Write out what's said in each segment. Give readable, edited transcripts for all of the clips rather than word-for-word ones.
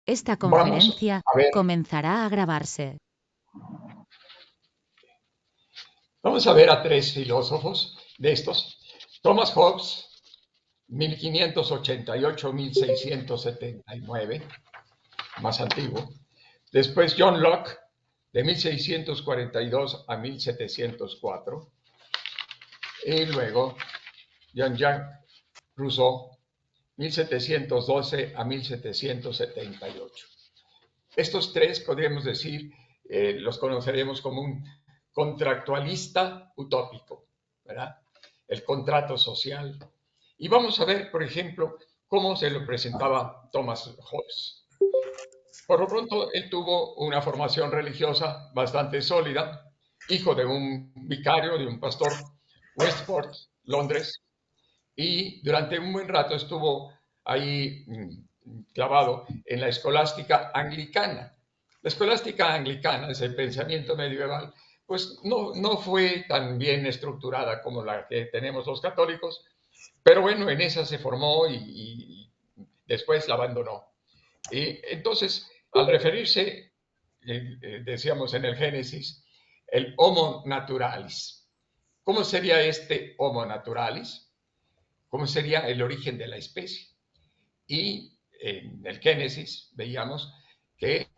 Esta Vamos conferencia a ver, comenzará a grabarse. vamos a ver a tres filósofos de estos. Thomas Hobbes, 1588-1679, más antiguo. Después John Locke, de 1642 a 1704. Y luego Jean-Jacques Rousseau, 1712 a 1778. Estos tres, podríamos decir, los conoceremos como un contractualista utópico, ¿verdad? El contrato social. Y vamos a ver, por ejemplo, cómo se lo presentaba Thomas Hobbes. Por lo pronto, él tuvo una formación religiosa bastante sólida, hijo de un vicario, de un pastor, Westport, Londres, y durante un buen rato estuvo ahí clavado en la escolástica anglicana. La escolástica anglicana, ese pensamiento medieval, pues no fue tan bien estructurada como la que tenemos los católicos, pero bueno, en esa se formó y después la abandonó. Y entonces, al referirse, decíamos en el Génesis, el Homo naturalis. ¿Cómo sería este Homo naturalis? ¿Cómo sería el origen de la especie? Y en el Génesis veíamos que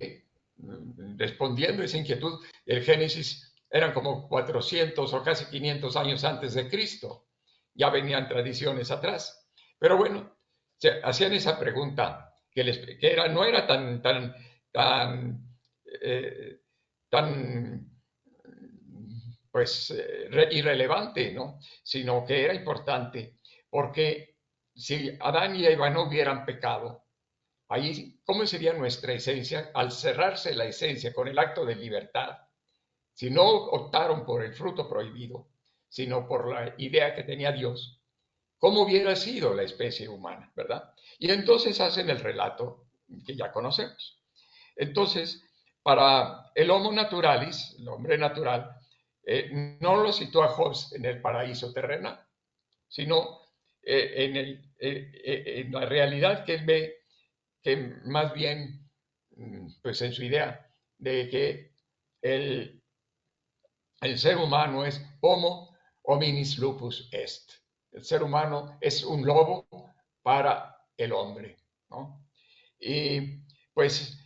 respondiendo a esa inquietud, el Génesis eran como 400 o casi 500 años antes de Cristo. Ya venían tradiciones atrás. Pero bueno, se hacían esa pregunta que no era eh, tan pues irrelevante, ¿no? Sino que era importante, porque si Adán y Eva no hubieran pecado, ahí, ¿cómo sería nuestra esencia? Al cerrarse la esencia con el acto de libertad, si no optaron por el fruto prohibido, sino por la idea que tenía Dios, ¿cómo hubiera sido la especie humana, verdad? Y entonces hacen el relato que ya conocemos. Entonces, para el Homo naturalis, el hombre natural, no lo sitúa Hobbes en el paraíso terrenal, sino en la realidad que él ve, que más bien, pues en su idea de que el, el ser humano es Homo hominis lupus est. El ser humano es un lobo para el hombre, ¿no? Y pues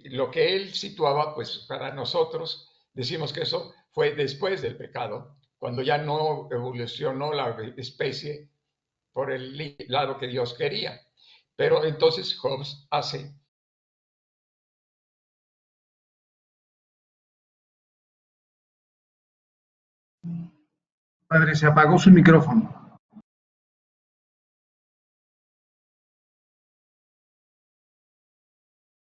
lo que él situaba, pues para nosotros decimos que eso fue después del pecado, cuando ya no evolucionó la especie por el lado que Dios quería. Pero entonces Hobbes hace... Padre, se apagó su micrófono.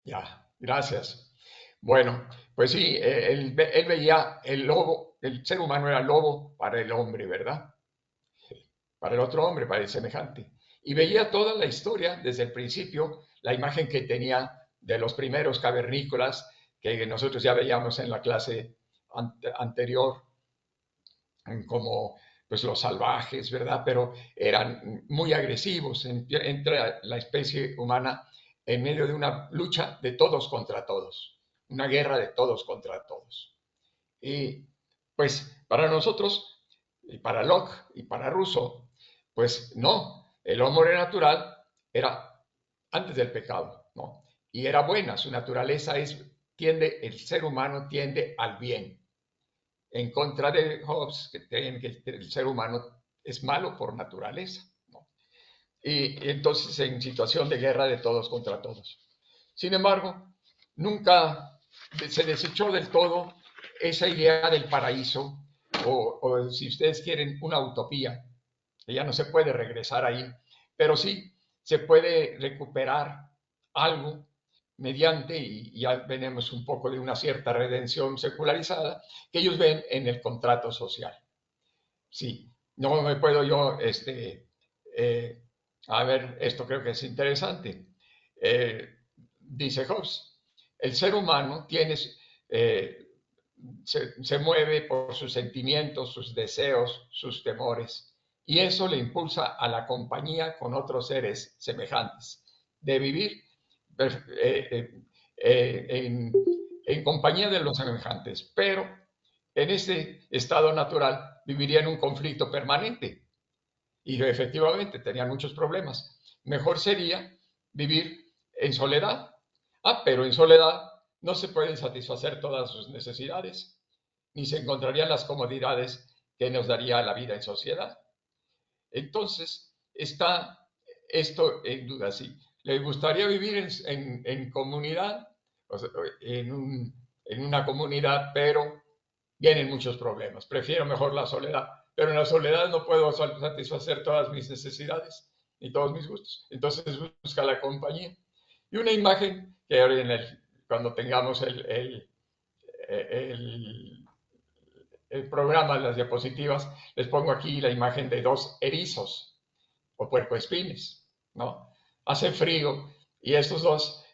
Ya, gracias. Bueno, pues sí, él veía el lobo, el ser humano era lobo para el hombre, ¿verdad? Para el otro hombre, para el semejante. Y veía toda la historia desde el principio, la imagen que tenía de los primeros cavernícolas que nosotros ya veíamos en la clase anterior, como pues los salvajes, ¿verdad? Pero eran muy agresivos entre la especie humana en medio de una lucha de todos contra todos, una guerra de todos contra todos. Y pues para nosotros, y para Locke y para Rousseau, pues no, el hombre natural era antes del pecado, ¿no? Y era buena, su naturaleza el ser humano tiende al bien, en contra de Hobbes, que creen que el ser humano es malo por naturaleza, ¿no? Y entonces en situación de guerra de todos contra todos. Sin embargo, nunca se desechó del todo esa idea del paraíso, o si ustedes quieren, una utopía, que ya no se puede regresar ahí, pero sí se puede recuperar algo mediante, y ya venimos un poco de una cierta redención secularizada, que ellos ven en el contrato social. Sí, no me puedo yo, eh, a ver, esto creo que es interesante. Dice Hobbes, el ser humano eh, se mueve por sus sentimientos, sus deseos, sus temores, y eso le impulsa a la compañía con otros seres semejantes, de vivir en compañía de los semejantes, pero en ese estado natural viviría en un conflicto permanente y efectivamente tenían muchos problemas. Mejor sería vivir en soledad. Pero en soledad no se pueden satisfacer todas sus necesidades, ni se encontrarían las comodidades que nos daría la vida en sociedad. Entonces, está esto en duda, sí. ¿Le gustaría vivir en comunidad? O sea, en una comunidad, pero vienen muchos problemas. Prefiero mejor la soledad, pero en la soledad no puedo satisfacer todas mis necesidades ni todos mis gustos. Entonces busca la compañía. Y una imagen que ahora cuando tengamos el, el programa, las diapositivas, les pongo aquí la imagen de dos erizos o puercoespines, ¿no? Hace frío y estos dos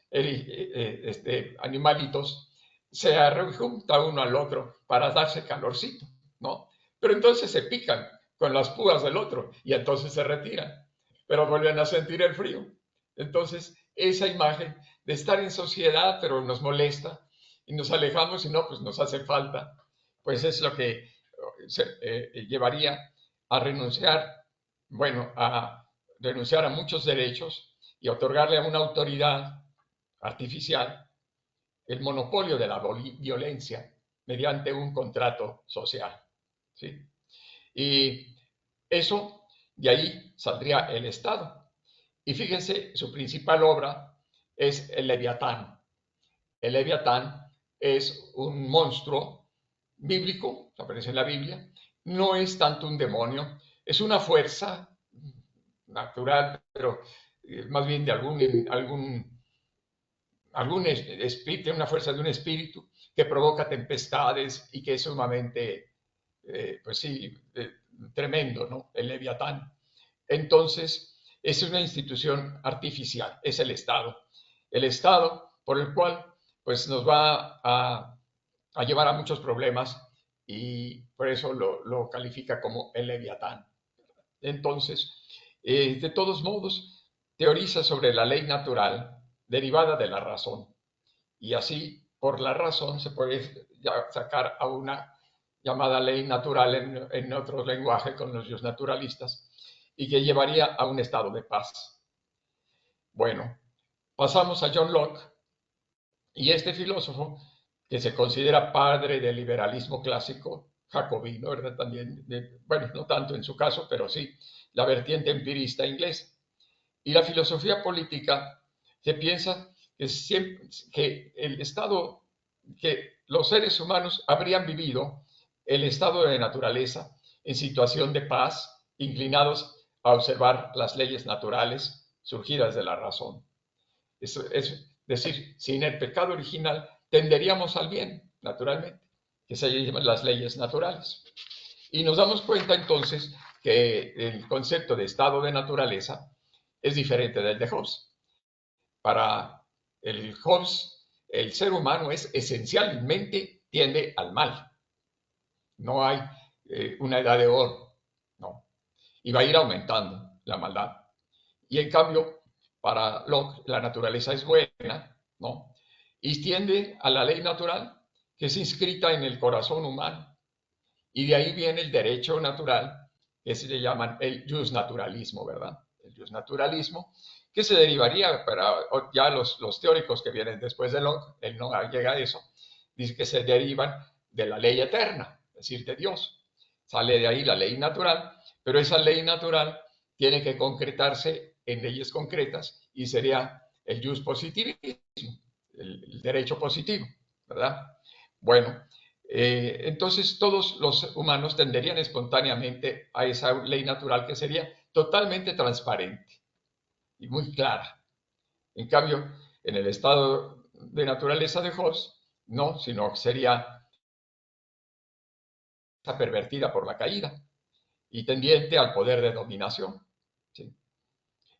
animalitos se juntan uno al otro para darse calorcito, ¿no? Pero entonces se pican con las púas del otro y entonces se retiran, pero vuelven a sentir el frío. Entonces, esa imagen de estar en sociedad, pero nos molesta y nos alejamos y no, pues nos hace falta, pues es lo que llevaría a renunciar, bueno, a renunciar a muchos derechos y otorgarle a una autoridad artificial el monopolio de la violencia mediante un contrato social. ¿Sí? Y eso, de ahí saldría el Estado. Y fíjense, su principal obra es el Leviatán. El Leviatán es un monstruo bíblico, aparece en la Biblia, no es tanto un demonio, es una fuerza natural, pero más bien de algún espíritu, una fuerza de un espíritu que provoca tempestades y que es sumamente, pues sí, tremendo, ¿no? El Leviatán. Entonces, es una institución artificial, es el Estado por el cual pues nos va a llevar a muchos problemas y por eso lo califica como el Leviatán. Entonces, de todos modos, teoriza sobre la ley natural derivada de la razón. Y así, por la razón, se puede sacar a una llamada ley natural en otro lenguaje con los naturalistas y que llevaría a un estado de paz. Bueno, pasamos a John Locke y este filósofo, que se considera padre del liberalismo clásico jacobino, ¿verdad? También, bueno, no tanto en su caso, pero sí, la vertiente empirista inglesa. Y la filosofía política se piensa que, siempre, que el estado, que los seres humanos habrían vivido el estado de naturaleza en situación de paz, inclinados a observar las leyes naturales surgidas de la razón. Es decir, sin el pecado original tenderíamos al bien, naturalmente, que se llaman las leyes naturales. Y nos damos cuenta entonces que el concepto de estado de naturaleza es diferente del de Hobbes. Para el Hobbes, el ser humano es esencialmente tiende al mal. No hay una edad de oro, no. Y va a ir aumentando la maldad. Y en cambio, para Locke, la naturaleza es buena, ¿no? Y tiende a la ley natural que es inscrita en el corazón humano. Y de ahí viene el derecho natural, que se le llama el justnaturalismo, ¿verdad? El justnaturalismo, que se derivaría, para ya los teóricos que vienen después de Locke, él no llega a eso, dice que se derivan de la ley eterna, es decir, de Dios. Sale de ahí la ley natural, pero esa ley natural tiene que concretarse en leyes concretas y sería el just positivismo, el derecho positivo, ¿verdad? Bueno, entonces todos los humanos tenderían espontáneamente a esa ley natural que sería totalmente transparente y muy clara. En cambio, en el estado de naturaleza de Hobbes, no, sino sería pervertida por la caída y tendiente al poder de dominación. ¿Sí?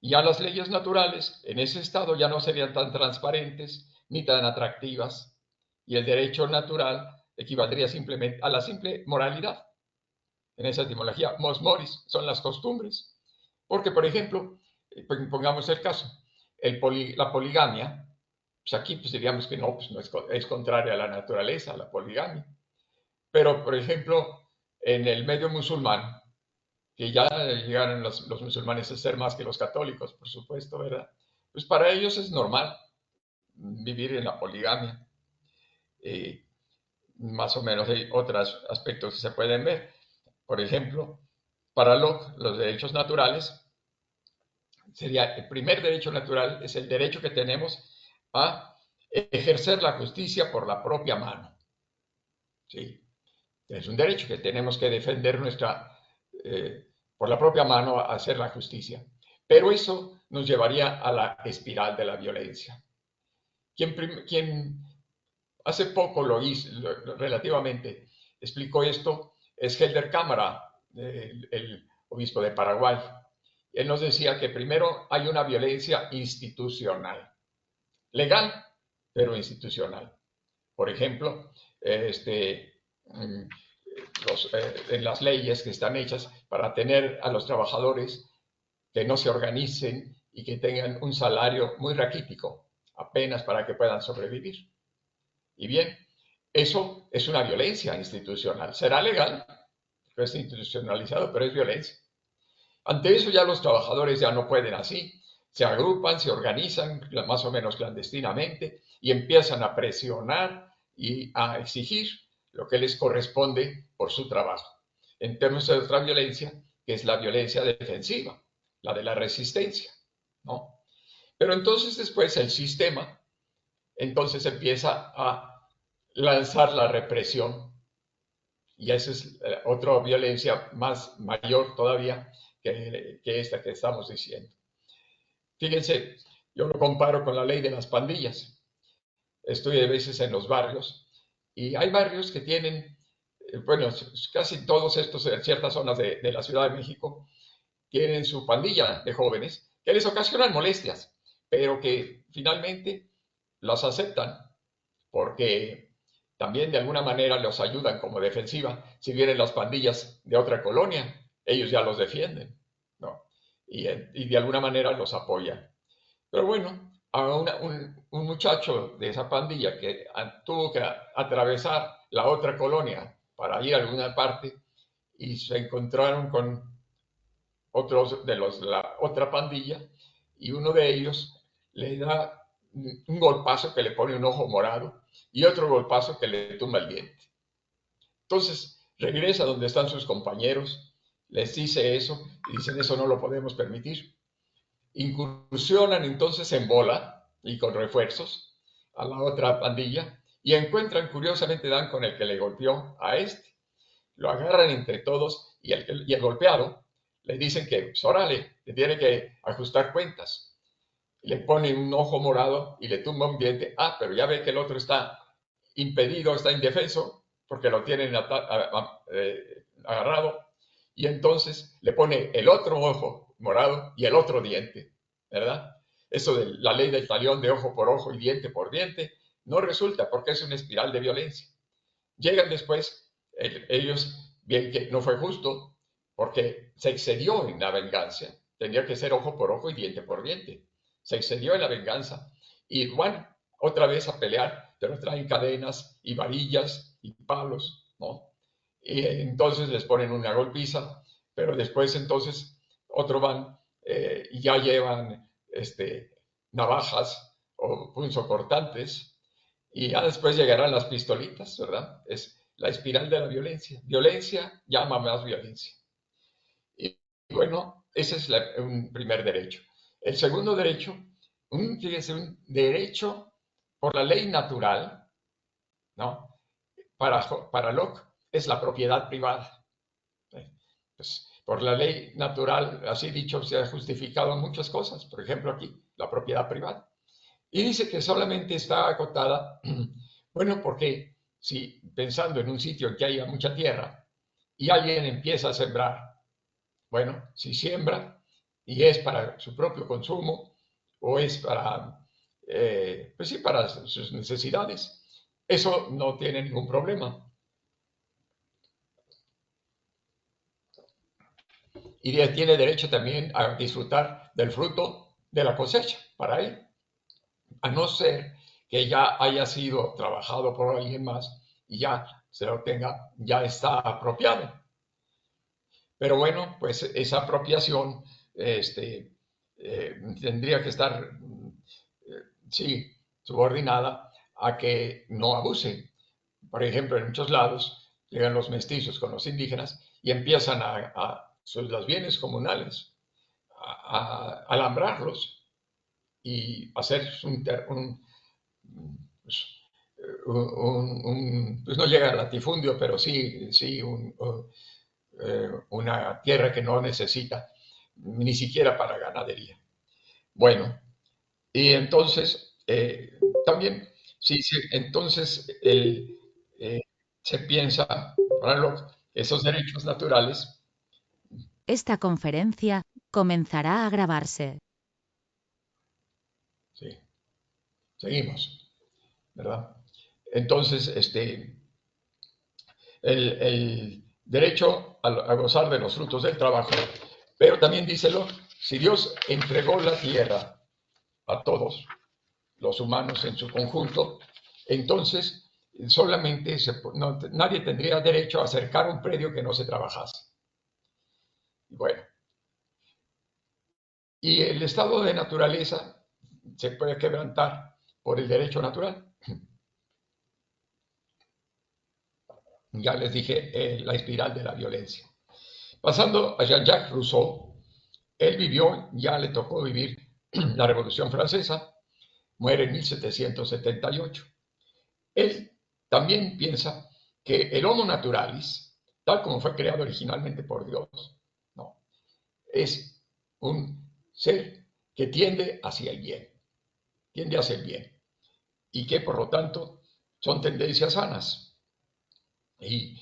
Y ya las leyes naturales en ese estado ya no serían tan transparentes ni tan atractivas y el derecho natural equivaldría simplemente a la simple moralidad. En esa etimología, mos moris, son las costumbres. Porque, por ejemplo, pongamos el caso, la poligamia Pues aquí pues diríamos que no, pues no es contraria a la naturaleza, a la poligamia. Pero, por ejemplo, en el medio musulmán, que ya llegaron los musulmanes a ser más que los católicos, por supuesto, ¿verdad? Pues para ellos es normal vivir en la poligamia. Eh, Más o menos hay otros aspectos que se pueden ver. Por ejemplo, para Locke, los derechos naturales sería el primer derecho natural, es el derecho que tenemos a ejercer la justicia por la propia mano. ¿Sí? Es un derecho que tenemos que defender por la propia mano a hacer la justicia. Pero eso nos llevaría a la espiral de la violencia. Quien hace poco lo hizo, relativamente, explicó esto, es Helder Cámara, el obispo de Paraguay. Él nos decía que primero hay una violencia institucional, legal, pero institucional. Por ejemplo, mm, en las leyes que están hechas para tener a los trabajadores que no se organicen y que tengan un salario muy raquítico, apenas para que puedan sobrevivir. Y bien, eso es una violencia institucional. Será legal, porque es institucionalizado, pero es violencia. Ante eso ya los trabajadores ya no pueden así. Se agrupan, se organizan más o menos clandestinamente y empiezan a presionar y a exigir lo que les corresponde por su trabajo. En términos de otra violencia, que es la violencia defensiva, la de la resistencia, ¿no? Pero entonces después el sistema entonces empieza a lanzar la represión y esa es otra violencia mayor todavía que esta que estamos diciendo. Fíjense, yo lo comparo con la ley de las pandillas. Estoy a veces en los barrios y hay barrios que tienen, bueno, casi todos estos en ciertas zonas de la Ciudad de México tienen su pandilla de jóvenes que les ocasionan molestias, pero que finalmente las aceptan porque también de alguna manera los ayudan como defensiva. Si vienen las pandillas de otra colonia, ellos ya los defienden, ¿no? Y de alguna manera los apoyan. Pero bueno, a un muchacho de esa pandilla que tuvo que atravesar la otra colonia para ir a alguna parte y se encontraron con otros de la otra pandilla y uno de ellos le da un golpazo que le pone un ojo morado y otro golpazo que le tumba el diente. Entonces regresa donde están sus compañeros, les dice eso y dicen eso no lo podemos permitir. Incursionan entonces en bola y con refuerzos a la otra pandilla y encuentran, curiosamente dan con el que le golpeó a este. Lo agarran entre todos y el golpeado le dicen que, pues, órale, que tiene que ajustar cuentas. Le ponen un ojo morado y le tumba un diente. Ah, pero ya ve que el otro está impedido, está indefenso, porque lo tienen agarrado. Y entonces le pone el otro ojo morado y el otro diente, ¿verdad? Eso de la ley del talión de ojo por ojo y diente por diente no resulta porque es una espiral de violencia. Llegan después, ellos ven que no fue justo porque se excedió en la venganza. Tenía que ser ojo por ojo y diente por diente. Se excedió en la venganza. Y bueno, otra vez a pelear, pero traen cadenas y varillas y palos, ¿no? Y entonces les ponen una golpiza, pero después entonces otro van y ya llevan navajas o punzocortantes y ya después llegarán las pistolitas, ¿verdad? Es la espiral de la violencia. Violencia llama más violencia. Y bueno, ese es un primer derecho. El segundo derecho, fíjense, un derecho por la ley natural, ¿no? Para Locke es la propiedad privada. Pues, por la ley natural, así dicho, se ha justificado muchas cosas. Por ejemplo, aquí, la propiedad privada. Y dice que solamente está acotada, bueno, porque si pensando en un sitio en que haya mucha tierra y alguien empieza a sembrar, bueno, si siembra y es para su propio consumo o es para, pues sí, para sus necesidades, eso no tiene ningún problema. Y tiene derecho también a disfrutar del fruto de la cosecha para él, a no ser que ya haya sido trabajado por alguien más y ya se lo tenga, ya está apropiado. Pero bueno, pues esa apropiación tendría que estar, sí, subordinada a que no abuse. Por ejemplo, en muchos lados llegan los mestizos con los indígenas y empiezan los bienes comunales, a alambrarlos y hacer pues, pues no llega al latifundio, pero sí una tierra que no necesita ni siquiera para ganadería. Bueno, y entonces también, sí, entonces eh, se piensa, para esos derechos naturales. Esta conferencia comenzará a grabarse. Sí, seguimos, ¿verdad? Entonces, el derecho a gozar de los frutos del trabajo, pero también díselo, si Dios entregó la tierra a todos los humanos en su conjunto, entonces solamente nadie tendría derecho a acercar un predio que no se trabajase. Bueno, y el estado de naturaleza se puede quebrantar por el derecho natural. Ya les dije la espiral de la violencia. Pasando a Jean-Jacques Rousseau, él vivió, ya le tocó vivir la Revolución Francesa, muere en 1778. Él también piensa que el Homo naturalis, tal como fue creado originalmente por Dios, no, es un ser que tiende hacia el bien, y que por lo tanto son tendencias sanas. Y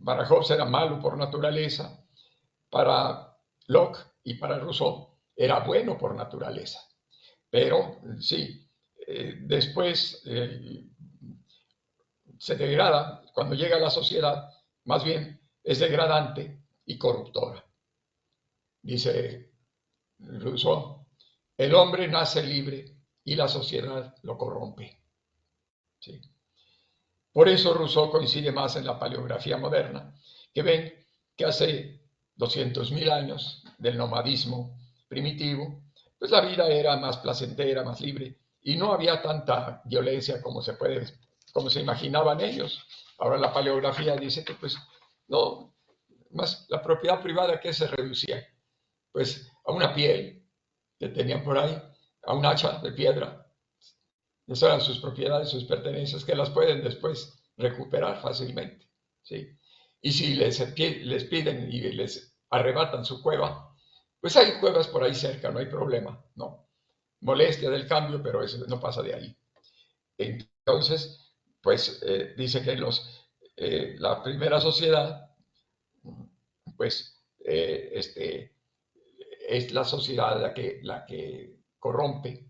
para Hobbes era malo por naturaleza, para Locke y para Rousseau era bueno por naturaleza. Pero sí, después se degrada, cuando llega a la sociedad, más bien es degradante y corruptora. Dice Rousseau, el hombre nace libre y la sociedad lo corrompe. ¿Sí? Por eso Rousseau coincide más en la paleografía moderna, que ven que hace 200.000 años del nomadismo primitivo, pues la vida era más placentera, más libre, y no había tanta violencia como se imaginaban ellos. Ahora la paleografía dice que pues no, más la propiedad privada que se reducía, pues a una piel que tenían por ahí, a un hacha de piedra. Esas eran sus propiedades, sus pertenencias, que las pueden después recuperar fácilmente. ¿Sí? Y si les piden y les arrebatan su cueva, pues hay cuevas por ahí cerca, no hay problema, ¿no? Molestia del cambio, pero eso no pasa de ahí. Entonces, pues dice que la primera sociedad, pues es la sociedad la que corrompe,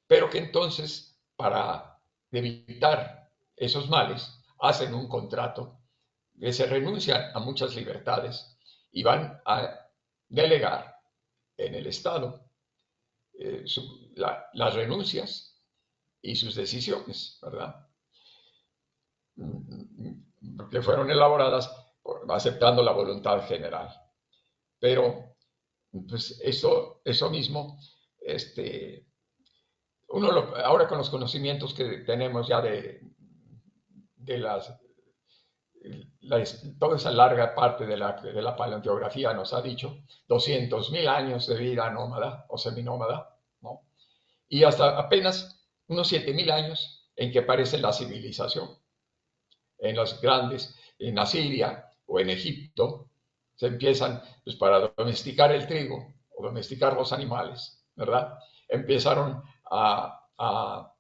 pero que entonces, para evitar esos males, hacen un contrato que se renuncian a muchas libertades y van a delegar en el Estado las renuncias y sus decisiones, ¿verdad? Que fueron elaboradas aceptando la voluntad general. Pero, pues, eso mismo, ahora con los conocimientos que tenemos ya de toda esa larga parte de la paleontología nos ha dicho 200.000 años de vida nómada o seminómada, ¿no? Y hasta apenas unos 7.000 años en que aparece la civilización. En los grandes, en Asiria o en Egipto, se empiezan, pues para domesticar el trigo o domesticar los animales, ¿verdad? Empezaron a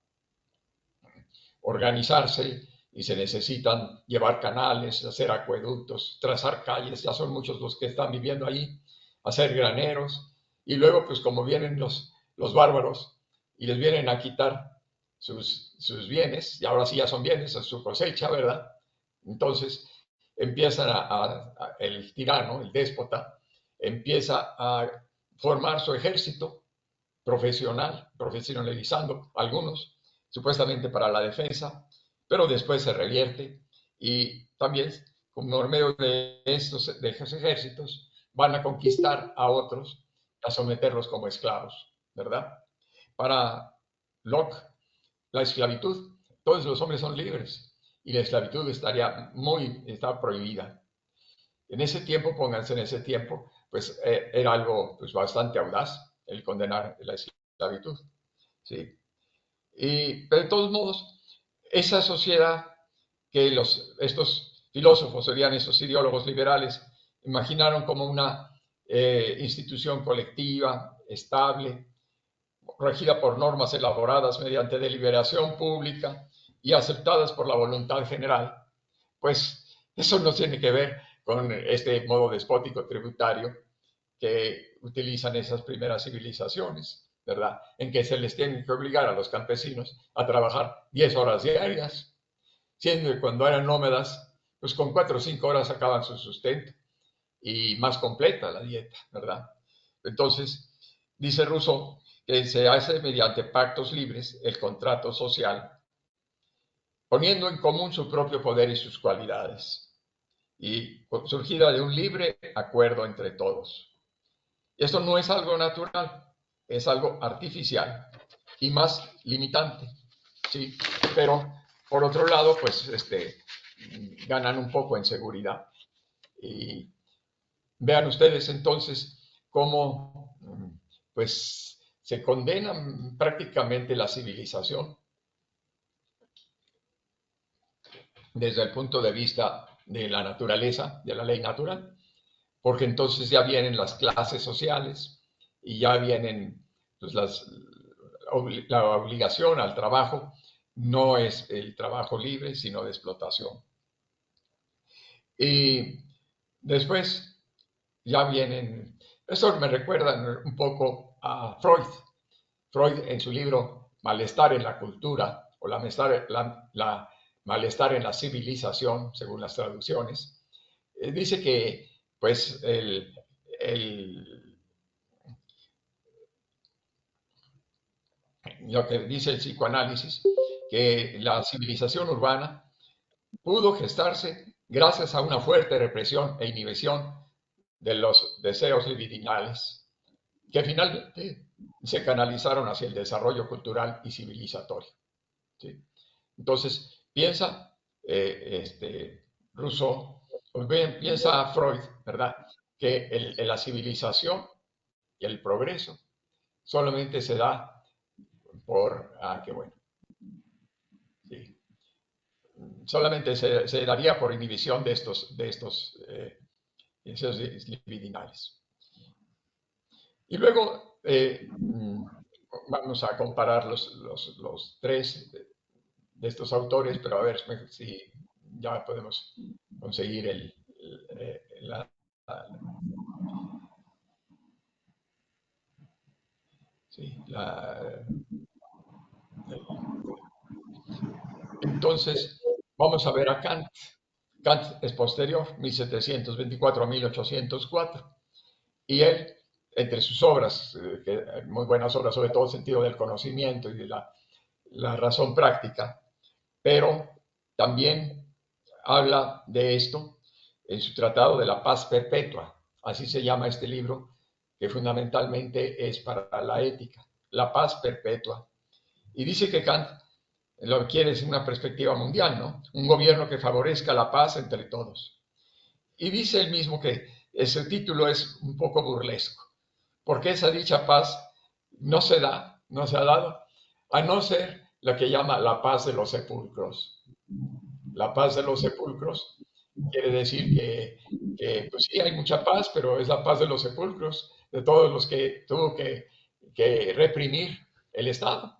organizarse y se necesitan llevar canales, hacer acueductos, trazar calles, ya son muchos los que están viviendo allí, hacer graneros, y luego pues como vienen los bárbaros y les vienen a quitar sus bienes, y ahora sí ya son bienes, es su cosecha, ¿verdad? Entonces empiezan el tirano, el déspota, empieza a formar su ejército profesional, profesionalizando algunos supuestamente para la defensa, pero después se revierte y también por medio de estos ejércitos van a conquistar a otros, a someterlos como esclavos, ¿verdad? Para Locke, la esclavitud, todos los hombres son libres y la esclavitud está prohibida. En ese tiempo, pónganse en ese tiempo, pues era algo pues, bastante audaz el condenar la esclavitud, ¿sí? Pero de todos modos, esa sociedad que estos filósofos, serían esos ideólogos liberales, imaginaron como una institución colectiva, estable, regida por normas elaboradas mediante deliberación pública y aceptadas por la voluntad general, pues eso no tiene que ver con este modo despótico tributario que utilizan esas primeras civilizaciones, ¿verdad? En que se les tiene que obligar a los campesinos a trabajar 10 horas diarias, siendo que cuando eran nómadas, pues con 4 o 5 horas sacaban su sustento y más completa la dieta, ¿verdad? Entonces, dice Rousseau que se hace mediante pactos libres el contrato social, poniendo en común su propio poder y sus cualidades, y surgida de un libre acuerdo entre todos. Esto no es algo natural, es algo artificial y más limitante, ¿sí? Pero, por otro lado, pues ganan un poco en seguridad. Y vean ustedes entonces cómo pues, se condena prácticamente la civilización desde el punto de vista de la naturaleza, de la ley natural, porque entonces ya vienen las clases sociales y ya vienen pues, la obligación al trabajo, no es el trabajo libre, sino de explotación. Y después ya vienen, eso me recuerda un poco a Freud. Freud en su libro Malestar en la cultura o la malestar en la civilización, según las traducciones, dice que pues lo que dice el psicoanálisis, que la civilización urbana pudo gestarse gracias a una fuerte represión e inhibición de los deseos libidinales, que finalmente se canalizaron hacia el desarrollo cultural y civilizatorio. ¿Sí? Entonces, piensa Rousseau, piensa Freud, ¿verdad? Que la civilización y el progreso solamente se da que bueno, sí, solamente se daría por inhibición de estos deseos libidinales. Y luego vamos a comparar los tres de estos autores, pero a ver si ya podemos conseguir sí, entonces, vamos a ver a Kant. Kant es posterior, 1724 a 1804. Y él, entre sus obras, muy buenas obras, sobre todo el sentido del conocimiento y de la razón práctica, pero también habla de esto en su tratado de la paz perpetua, así se llama este libro, que fundamentalmente es para la ética, la paz perpetua. Y dice que Kant lo quiere es una perspectiva mundial, ¿no? Un gobierno que favorezca la paz entre todos. Y dice él mismo que ese título es un poco burlesco, porque esa dicha paz no se da, no se ha dado, a no ser la que llama la paz de los sepulcros. La paz de los sepulcros quiere decir pues sí, hay mucha paz, pero es la paz de los sepulcros, de todos los que tuvo que reprimir el Estado.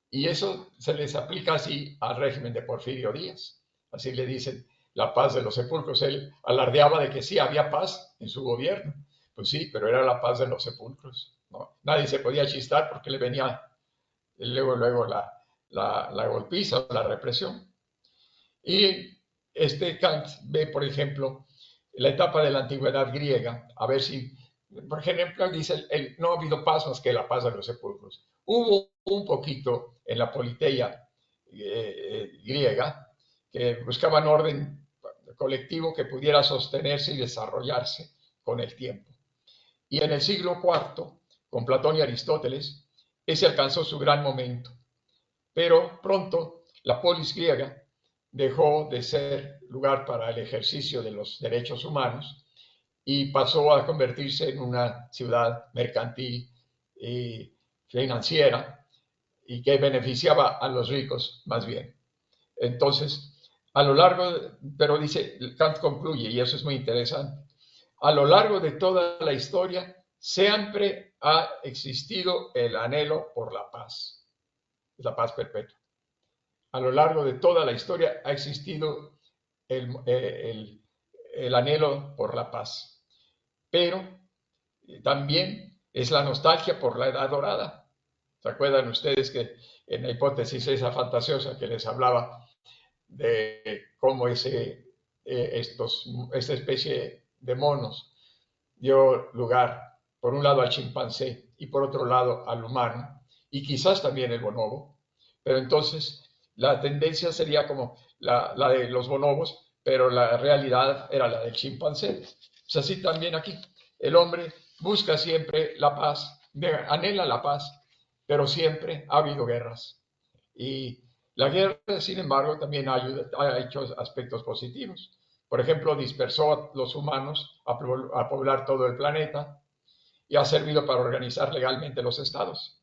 Y eso se les aplica así al régimen de Porfirio Díaz. Así le dicen la paz de los sepulcros. Él alardeaba de que sí había paz en su gobierno. Pues sí, pero era la paz de los sepulcros, ¿no? Nadie se podía chistar porque le venía luego la golpiza, la represión. Y Kant ve, por ejemplo, la etapa de la antigüedad griega, a ver si, por ejemplo, dice, no ha habido paz más que la paz de los sepulcros. Hubo un poquito en la politeia griega, que buscaban orden colectivo que pudiera sostenerse y desarrollarse con el tiempo. Y en el siglo IV, con Platón y Aristóteles, ese alcanzó su gran momento. Pero pronto la polis griega dejó de ser lugar para el ejercicio de los derechos humanos y pasó a convertirse en una ciudad mercantil y financiera y que beneficiaba a los ricos más bien. Entonces, a lo largo, pero dice, Kant concluye, y eso es muy interesante, a lo largo de toda la historia siempre ha existido el anhelo por la paz perpetua. A lo largo de toda la historia ha existido el anhelo por la paz, pero también es la nostalgia por la edad dorada. ¿Se acuerdan ustedes que en la hipótesis esa fantasiosa que les hablaba de cómo esta especie de monos dio lugar, por un lado al chimpancé y por otro lado al humano, y quizás también el bonobo, pero entonces la tendencia sería como la de los bonobos, pero la realidad era la del chimpancé. Pues así también aquí, el hombre busca siempre la paz, anhela la paz, pero siempre ha habido guerras. Y la guerra, sin embargo, también ha hecho aspectos positivos. Por ejemplo, dispersó a los humanos a poblar todo el planeta y ha servido para organizar legalmente los estados.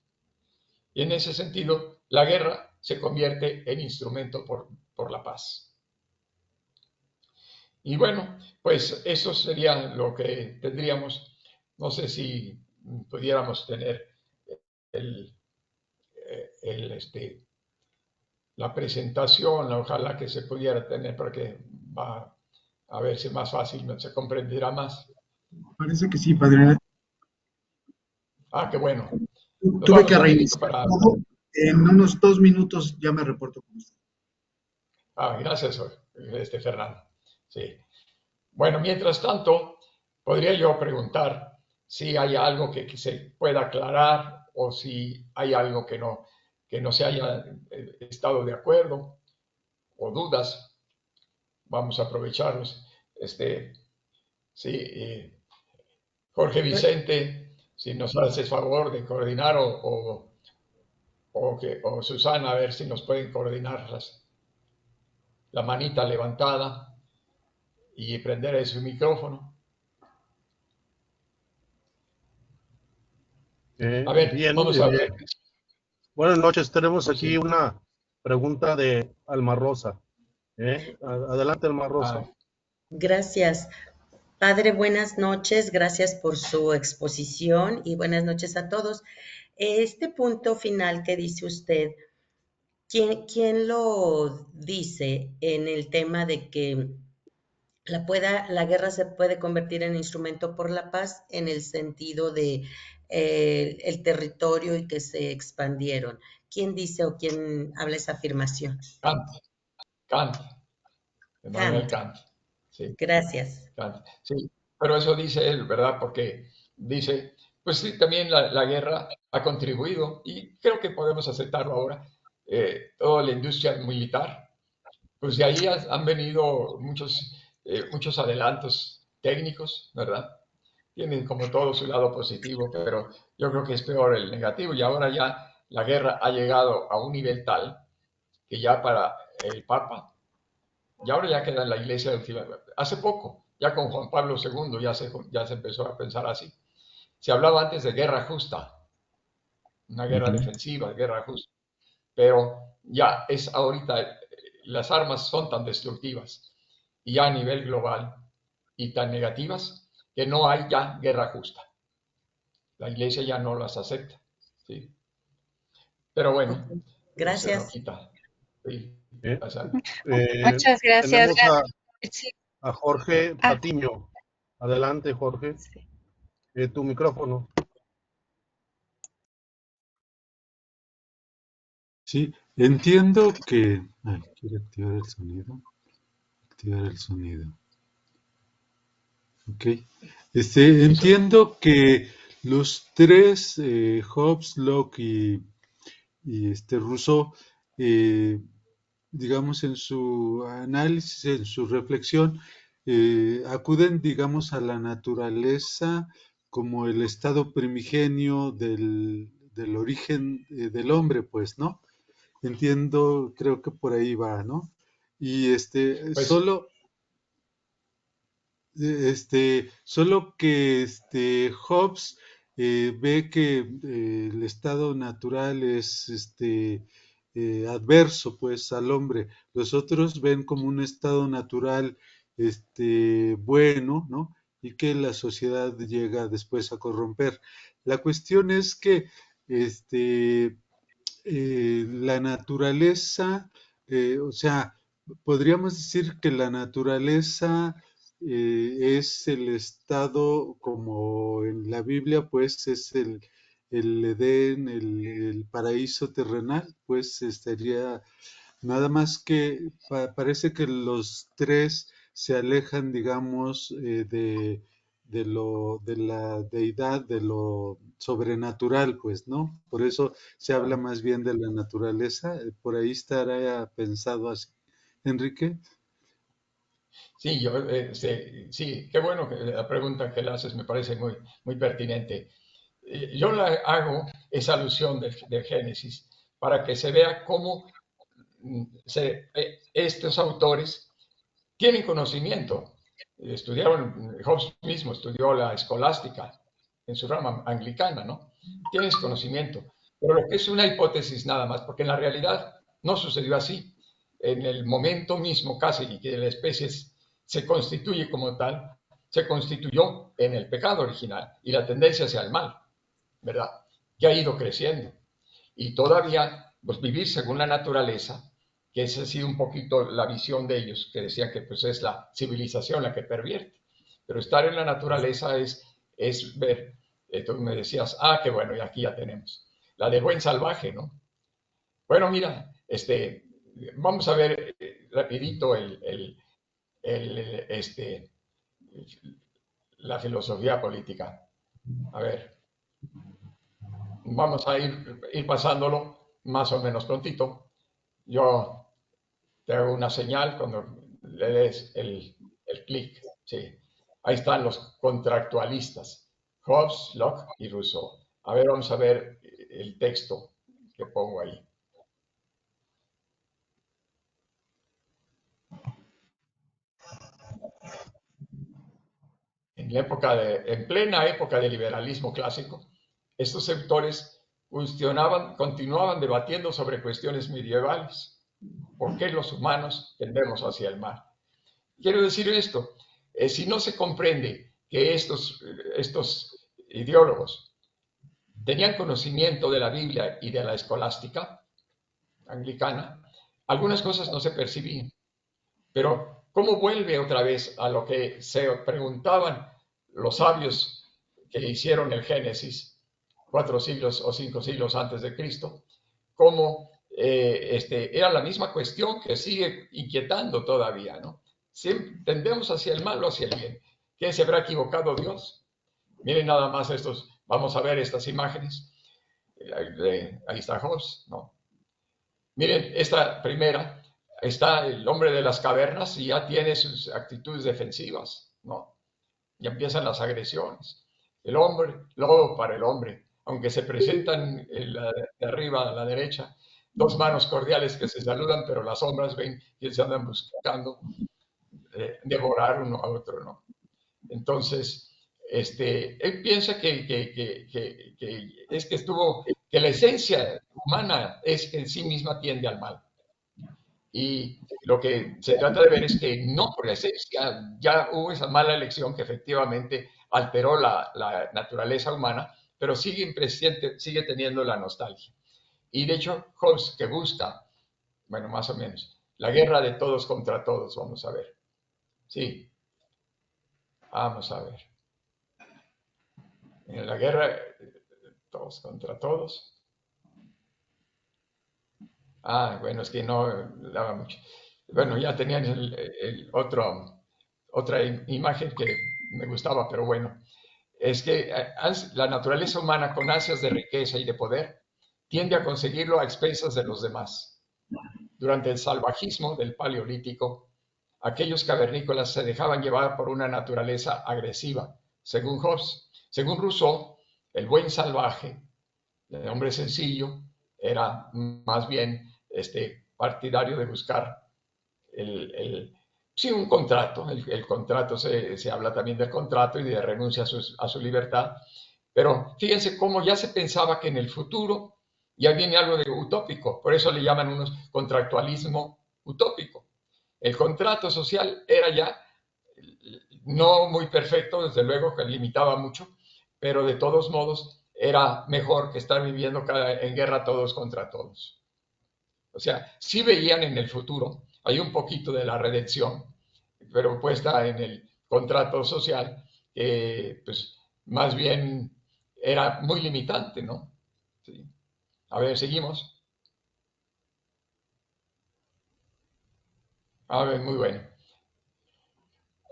Y en ese sentido, la guerra se convierte en instrumento por la paz. Y bueno, pues eso sería lo que tendríamos. No sé si pudiéramos tener el, la presentación, ojalá que se pudiera tener porque va a verse más fácil, se comprenderá más. Parece que sí, padre. Ah, qué bueno. Nos Tuve vamos que a pedir reiniciar todo. En unos 2 minutos ya me reporto con usted. Gracias, Fernando. Sí. Bueno, mientras tanto, podría yo preguntar si hay algo que se pueda aclarar o si hay algo que no se haya estado de acuerdo o dudas. Vamos a aprovecharlos. Sí, Jorge Vicente, si nos haces favor de coordinar o Susana, a ver si nos pueden coordinar la manita levantada y prender su micrófono. A ver, Bien, vamos a ver. buenas noches. Tenemos Pues aquí sí. una pregunta de Alma Rosa. Adelante, Alma Rosa. Gracias. Padre, buenas noches. Gracias por su exposición y buenas noches a todos. Este punto final que dice usted, ¿quién lo dice en el tema de que la guerra se puede convertir en instrumento por la paz en el sentido de el territorio y que se expandieron? ¿Quién dice o quién habla esa afirmación? Kant, Emmanuel Kant. Kant. Sí, Gracias. Kant. Sí, pero eso dice él, ¿verdad? Porque dice, pues sí, también la guerra ha contribuido y creo que podemos aceptarlo ahora. Toda la industria militar, pues de ahí han venido muchos adelantos técnicos, ¿verdad? Tienen como todo su lado positivo, pero yo creo que es peor el negativo y ahora ya la guerra ha llegado a un nivel tal que ya para el Papa, y ahora ya queda en la iglesia hace poco, ya con Juan Pablo II ya se empezó a pensar así. Se hablaba antes de guerra justa, una guerra defensiva, guerra justa, pero ya es ahorita, las armas son tan destructivas y ya a nivel global y tan negativas que no hay ya guerra justa. La iglesia ya no las acepta, ¿sí? Pero bueno, eso no Gracias. quita. Sí, ¿Eh? Muchas gracias. Tenemos Sí. a Jorge Ah, Patiño. Adelante, Jorge. Sí. Tu micrófono. Sí, entiendo que... Ay, quiero activar el sonido. Activar el sonido. Ok. Entiendo que los tres, Hobbes, Locke Rousseau, digamos, en su análisis, en su reflexión, acuden, digamos, a la naturaleza como el estado primigenio del origen del hombre, pues, ¿no? Entiendo, creo que por ahí va, ¿no? Y Pues, solo que Hobbes ve que el estado natural es adverso pues al hombre. Los otros ven como un estado natural bueno, ¿no? Y que la sociedad llega después a corromper. La cuestión es que la naturaleza, o sea, podríamos decir que la naturaleza es el estado, como en la Biblia, pues es el Edén, el paraíso terrenal, pues estaría nada más que parece que los tres se alejan, digamos, de la deidad, de lo sobrenatural, pues, ¿no? Por eso se habla claro. más bien de la naturaleza. Por ahí estará pensado así. Enrique. Sí, sí, qué bueno que la pregunta que le haces me parece muy, muy pertinente. Yo la hago esa alusión del Génesis para que se vea cómo estos autores tienen conocimiento. Estudiaron, Hobbes mismo estudió la escolástica en su rama anglicana, ¿no? Tienes conocimiento. Pero lo que es una hipótesis nada más, porque en la realidad no sucedió así. En el momento mismo casi que la especie se constituye como tal, se constituyó en el pecado original y la tendencia hacia el mal, ¿verdad? Que ha ido creciendo. Y todavía, pues vivir según la naturaleza, que esa ha sido un poquito la visión de ellos, que decían que pues es la civilización la que pervierte. Pero estar en la naturaleza es ver, tú me decías, qué bueno, y aquí ya tenemos. La de buen salvaje, ¿no? Bueno, mira, vamos a ver rapidito el, la filosofía política. A ver, vamos a ir pasándolo más o menos prontito. Yo te hago una señal cuando le des el clic. Sí. Ahí están los contractualistas, Hobbes, Locke y Rousseau. A ver, vamos a ver el texto que pongo ahí. En plena época del liberalismo clásico, estos sectores continuaban debatiendo sobre cuestiones medievales. ¿Por qué los humanos tendemos hacia el mal? Quiero decir esto, si no se comprende que estos ideólogos tenían conocimiento de la Biblia y de la escolástica anglicana, algunas cosas no se percibían. Pero, ¿cómo vuelve otra vez a lo que se preguntaban los sabios que hicieron el Génesis 4 siglos o 5 siglos antes de Cristo? ¿Cómo era la misma cuestión que sigue inquietando todavía, ¿no? Siempre tendemos hacia el mal o hacia el bien. ¿Quién se habrá equivocado Dios? Miren nada más vamos a ver estas imágenes. Ahí está Hobbes, ¿no? Miren, esta primera, está el hombre de las cavernas y ya tiene sus actitudes defensivas, ¿no? Ya empiezan las agresiones. El hombre, lobo para el hombre, aunque se presentan de arriba a la derecha, dos manos cordiales que se saludan, pero las sombras ven que se andan buscando devorar uno a otro, ¿no? Entonces, él piensa que la esencia humana es que en sí misma tiende al mal. Y lo que se trata de ver es que no por la esencia, ya hubo esa mala elección que efectivamente alteró la naturaleza humana, pero sigue presente, sigue teniendo la nostalgia. Y de hecho, Hobbes que busca, bueno, más o menos, la guerra de todos contra todos, vamos a ver. Sí, vamos a ver. En la guerra todos contra todos. Bueno, es que no daba mucho. Bueno, ya tenían otra imagen que me gustaba, pero bueno, es que la naturaleza humana con ansias de riqueza y de poder tiende a conseguirlo a expensas de los demás. Durante el salvajismo del Paleolítico, aquellos cavernícolas se dejaban llevar por una naturaleza agresiva, según Hobbes. Según Rousseau, el buen salvaje, el hombre sencillo, era más bien partidario de buscar sí, un contrato. El contrato, se habla también del contrato y de renuncia a su libertad. Pero fíjense cómo ya se pensaba que en el futuro ya viene algo de utópico. Por eso le llaman unos contractualismo utópico. El contrato social era ya no muy perfecto, desde luego que limitaba mucho, pero de todos modos era mejor que estar viviendo en guerra todos contra todos. O sea, sí veían en el futuro, hay un poquito de la redención, pero puesta en el contrato social, que pues más bien era muy limitante, ¿no? Sí. A ver, seguimos. A ver, muy bueno.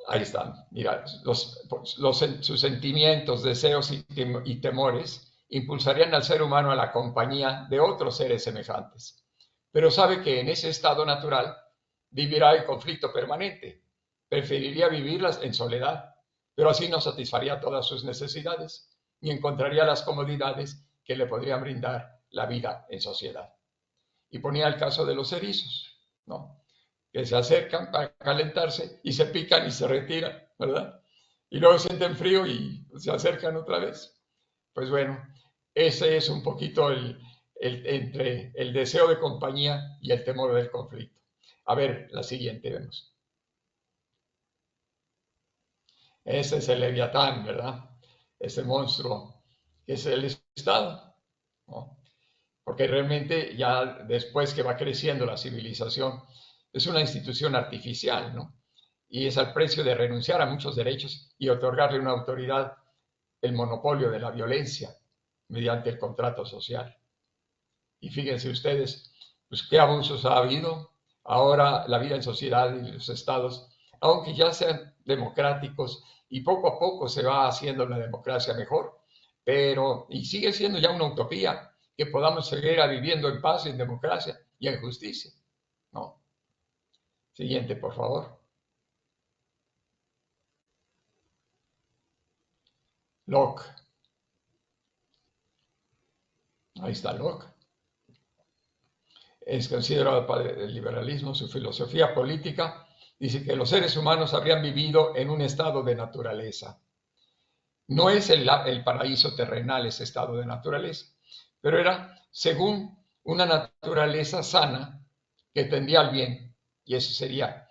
Ahí están. Mira, sus sentimientos, deseos y temores impulsarían al ser humano a la compañía de otros seres semejantes. Pero sabe que en ese estado natural vivirá el conflicto permanente. Preferiría vivirlas en soledad, pero así no satisfaría todas sus necesidades ni encontraría las comodidades que le podrían brindar la vida en sociedad. Y ponía el caso de los erizos, ¿no? Que se acercan para calentarse y se pican y se retiran, ¿verdad? Y luego sienten frío y se acercan otra vez. Pues bueno, ese es un poquito entre el deseo de compañía y el temor del conflicto. A ver, la siguiente vemos. Ese es el Leviatán, ¿verdad? Ese monstruo que es el Estado, ¿no? Porque realmente ya después que va creciendo la civilización, es una institución artificial, ¿no? Y es al precio de renunciar a muchos derechos y otorgarle una autoridad, el monopolio de la violencia mediante el contrato social. Y fíjense ustedes, pues qué abusos ha habido. Ahora la vida en sociedad y los estados, aunque ya sean democráticos y poco a poco se va haciendo la democracia mejor, pero, y sigue siendo ya una utopía, que podamos seguir viviendo en paz, en democracia y en justicia, ¿no? Siguiente, por favor. Locke. Ahí está Locke. Es considerado padre del liberalismo. Su filosofía política dice que los seres humanos habrían vivido en un estado de naturaleza. No es el paraíso terrenal ese estado de naturaleza, pero era según una naturaleza sana que tendía al bien, y eso sería,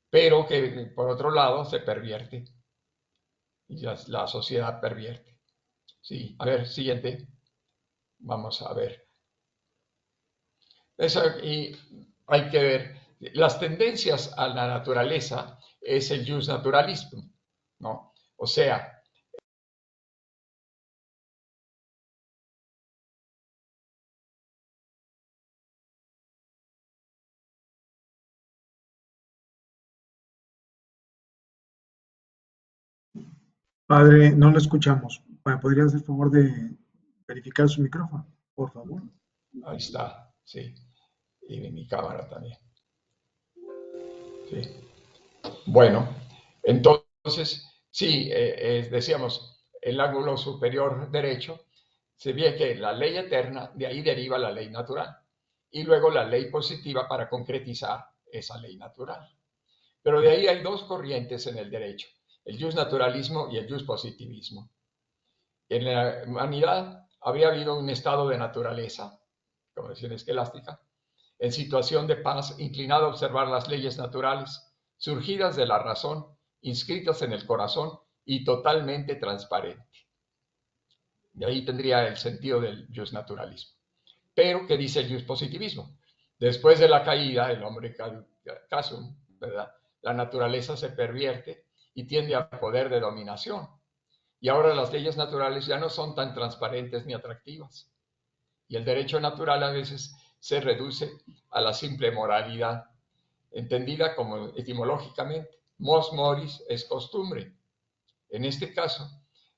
pero que por otro lado se pervierte, y la sociedad pervierte. Sí, a ver, siguiente. Vamos a ver. Eso, y hay que ver, las tendencias a la naturaleza es el justnaturalismo, ¿no? O sea, Padre, no lo escuchamos. ¿Podría hacer el favor de verificar su micrófono, por favor? ahí está, sí. Y de mi cámara también. Sí. Bueno, entonces, sí, decíamos, el ángulo superior derecho, se ve que la ley eterna, de ahí deriva la ley natural, y luego la ley positiva para concretizar esa ley natural. Pero de ahí hay dos corrientes en el derecho, el justnaturalismo y el justpositivismo. En la humanidad habría habido un estado de naturaleza, como decía esquelástica, en situación de paz, inclinado a observar las leyes naturales, surgidas de la razón, inscritas en el corazón y totalmente transparente. De ahí tendría el sentido del justnaturalismo. Pero, ¿qué dice el justpositivismo? Después de la caída, el hombre casum, ¿verdad? La naturaleza se pervierte y tiende a poder de dominación. Y ahora las leyes naturales ya no son tan transparentes ni atractivas. Y el derecho natural a veces se reduce a la simple moralidad, entendida como etimológicamente. Mos moris es costumbre. En este caso,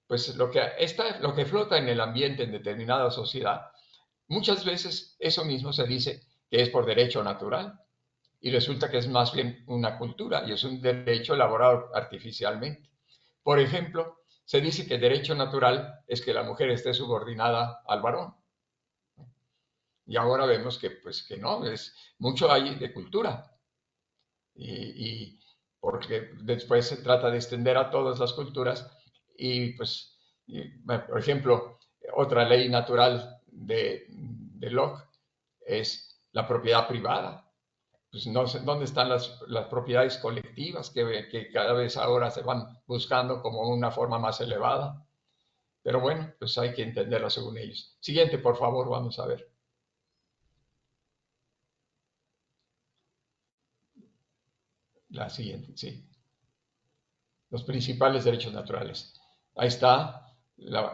pues lo que flota en el ambiente en determinada sociedad, muchas veces eso mismo se dice que es por derecho natural y resulta que es más bien una cultura y es un derecho elaborado artificialmente. Por ejemplo, se dice que el derecho natural es que la mujer esté subordinada al varón. Y ahora vemos que, pues, que no, es mucho hay de cultura. Y porque después se trata de extender a todas las culturas y, pues, por ejemplo, otra ley natural de Locke es la propiedad privada. Pues no sé dónde están las propiedades colectivas que cada vez ahora se van buscando como una forma más elevada. Pero bueno, pues hay que entenderla según ellos. Siguiente, por favor, vamos a ver. La siguiente, sí. Los principales derechos naturales. Ahí está la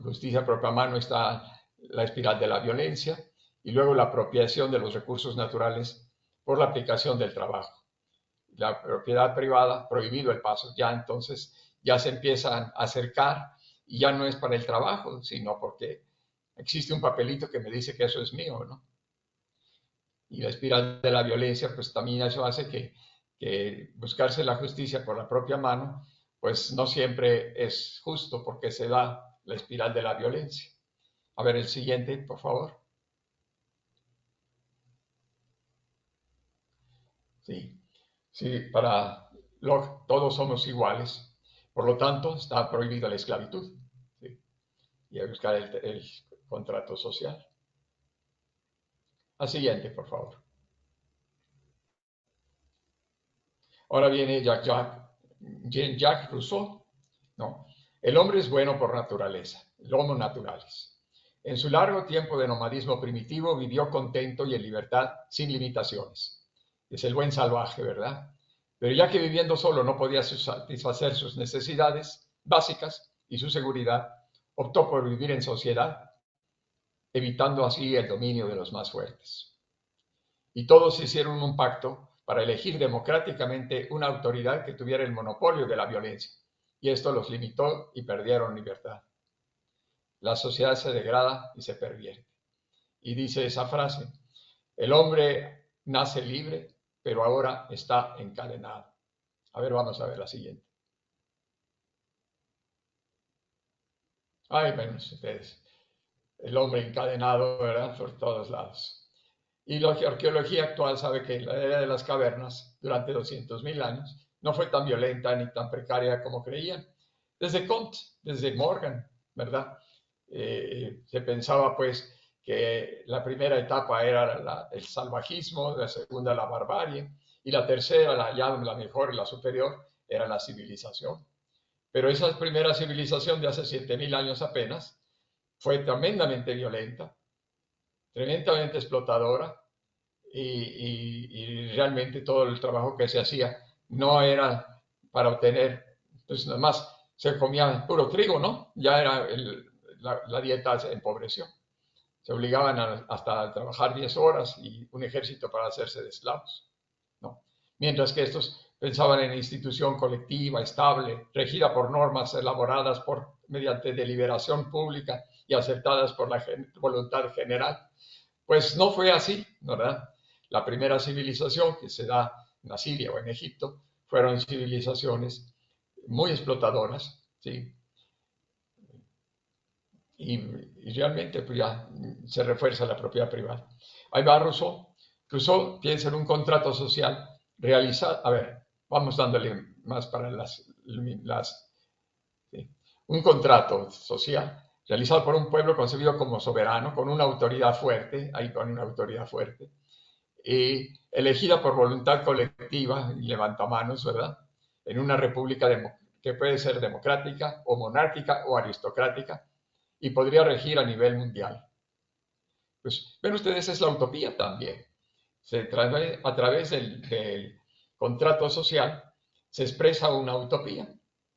justicia propia mano, está la espiral de la violencia y luego la apropiación de los recursos naturales por la aplicación del trabajo. La propiedad privada, prohibido el paso. Ya entonces ya se empiezan a acercar y ya no es para el trabajo, sino porque existe un papelito que me dice que eso es mío, ¿no? Y la espiral de la violencia, pues también eso hace que buscarse la justicia por la propia mano, pues no siempre es justo porque se da la espiral de la violencia. A ver, el siguiente, por favor. Sí, sí, para Locke todos somos iguales, por lo tanto está prohibida la esclavitud. ¿Sí? Y a buscar el contrato social. Al siguiente, por favor. Ahora viene Jean-Jacques Rousseau. No, el hombre es bueno por naturaleza, el homo naturalis. En su largo tiempo de nomadismo primitivo vivió contento y en libertad, sin limitaciones. Es el buen salvaje, ¿verdad? Pero ya que viviendo solo no podía satisfacer sus necesidades básicas y su seguridad, optó por vivir en sociedad, evitando así el dominio de los más fuertes. Y todos hicieron un pacto para elegir democráticamente una autoridad que tuviera el monopolio de la violencia. Y esto los limitó y perdieron libertad. La sociedad se degrada y se pervierte. Y dice esa frase, el hombre nace libre, pero ahora está encadenado. A ver, vamos a ver la siguiente. Ay, ven ustedes, el hombre encadenado, ¿verdad? Por todos lados. Y la arqueología actual sabe que la era de las cavernas, durante 200.000 años, no fue tan violenta ni tan precaria como creían. Desde Comte, desde Morgan, ¿verdad? Se pensaba pues que la primera etapa era el salvajismo, la segunda la barbarie, y la tercera, la mejor y la superior, era la civilización. Pero esa primera civilización de hace 7.000 años apenas fue tremendamente violenta, tremendamente explotadora, y realmente todo el trabajo que se hacía no era para obtener, pues nada más se comía puro trigo, ¿no? Ya era la dieta se empobreció. Se obligaban hasta a trabajar 10 horas y un ejército para hacerse de esclavos, ¿no? Mientras que estos pensaban en institución colectiva, estable, regida por normas elaboradas mediante deliberación pública y aceptadas por la voluntad general. Pues no fue así, ¿verdad? La primera civilización que se da en Asiria o en Egipto fueron civilizaciones muy explotadoras, ¿sí? Y realmente pues ya se refuerza la propiedad privada. Ahí va Rousseau. Rousseau piensa en un contrato social realizado. A ver, vamos dándole más para ¿sí? Un contrato social realizado por un pueblo concebido como soberano, con una autoridad fuerte, ahí con una autoridad fuerte, y elegida por voluntad colectiva, levantamanos, ¿verdad? En una república que puede ser democrática o monárquica o aristocrática y podría regir a nivel mundial. Pues ven ustedes, es la utopía también. A través del contrato social se expresa una utopía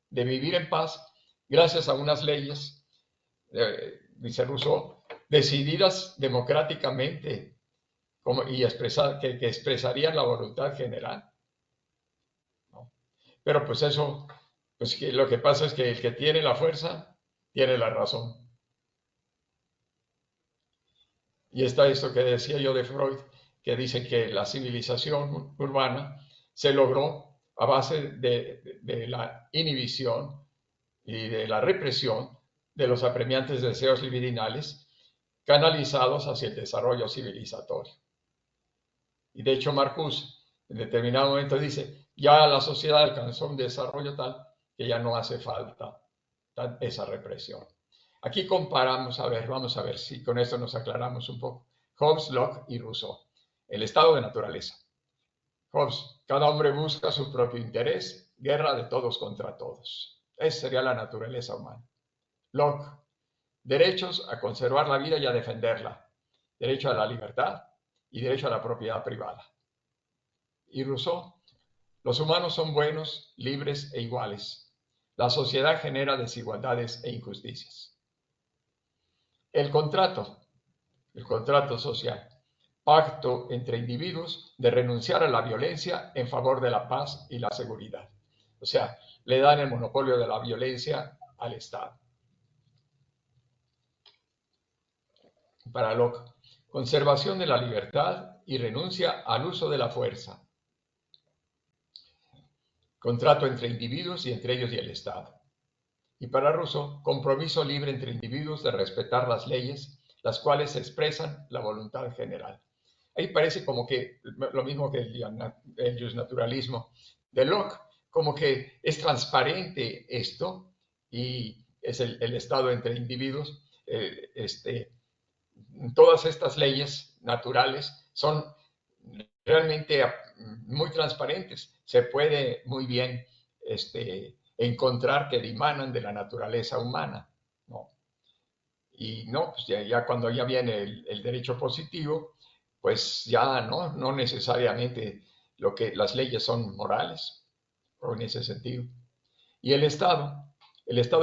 de vivir en paz gracias a unas leyes, dice Rousseau, decididas democráticamente y que expresarían la voluntad general, ¿no? Pero pues eso Pues que lo que pasa es que el que tiene la fuerza tiene la razón. Y está esto que decía yo de Freud, que dice que la civilización urbana se logró a base de la inhibición y de la represión de los apremiantes deseos libidinales canalizados hacia el desarrollo civilizatorio. Y de hecho Marcuse en determinado momento dice, ya la sociedad alcanzó un desarrollo tal que ya no hace falta esa represión. Aquí comparamos, vamos a ver si con esto nos aclaramos un poco. Hobbes, Locke y Rousseau. El estado de naturaleza. Hobbes, cada hombre busca su propio interés, guerra de todos contra todos. Esa sería la naturaleza humana. Locke, derechos a conservar la vida y a defenderla, derecho a la libertad y derecho a la propiedad privada. Y Rousseau, los humanos son buenos, libres e iguales. La sociedad genera desigualdades e injusticias. El contrato social, pacto entre individuos de renunciar a la violencia en favor de la paz y la seguridad. O sea, le dan el monopolio de la violencia al Estado. Para Locke, conservación de la libertad y renuncia al uso de la fuerza. Contrato entre individuos y entre ellos y el Estado. Y para Rousseau, compromiso libre entre individuos de respetar las leyes, las cuales expresan la voluntad general. Ahí parece como que lo mismo que el justnaturalismo de Locke, como que es transparente esto y es el estado entre individuos. Todas estas leyes naturales son realmente muy transparentes. Se puede muy bien encontrar que dimanan de la naturaleza humana, ¿no? Y no, pues ya cuando ya viene el derecho positivo, pues ya no necesariamente las leyes son morales, o en ese sentido. Y el Estado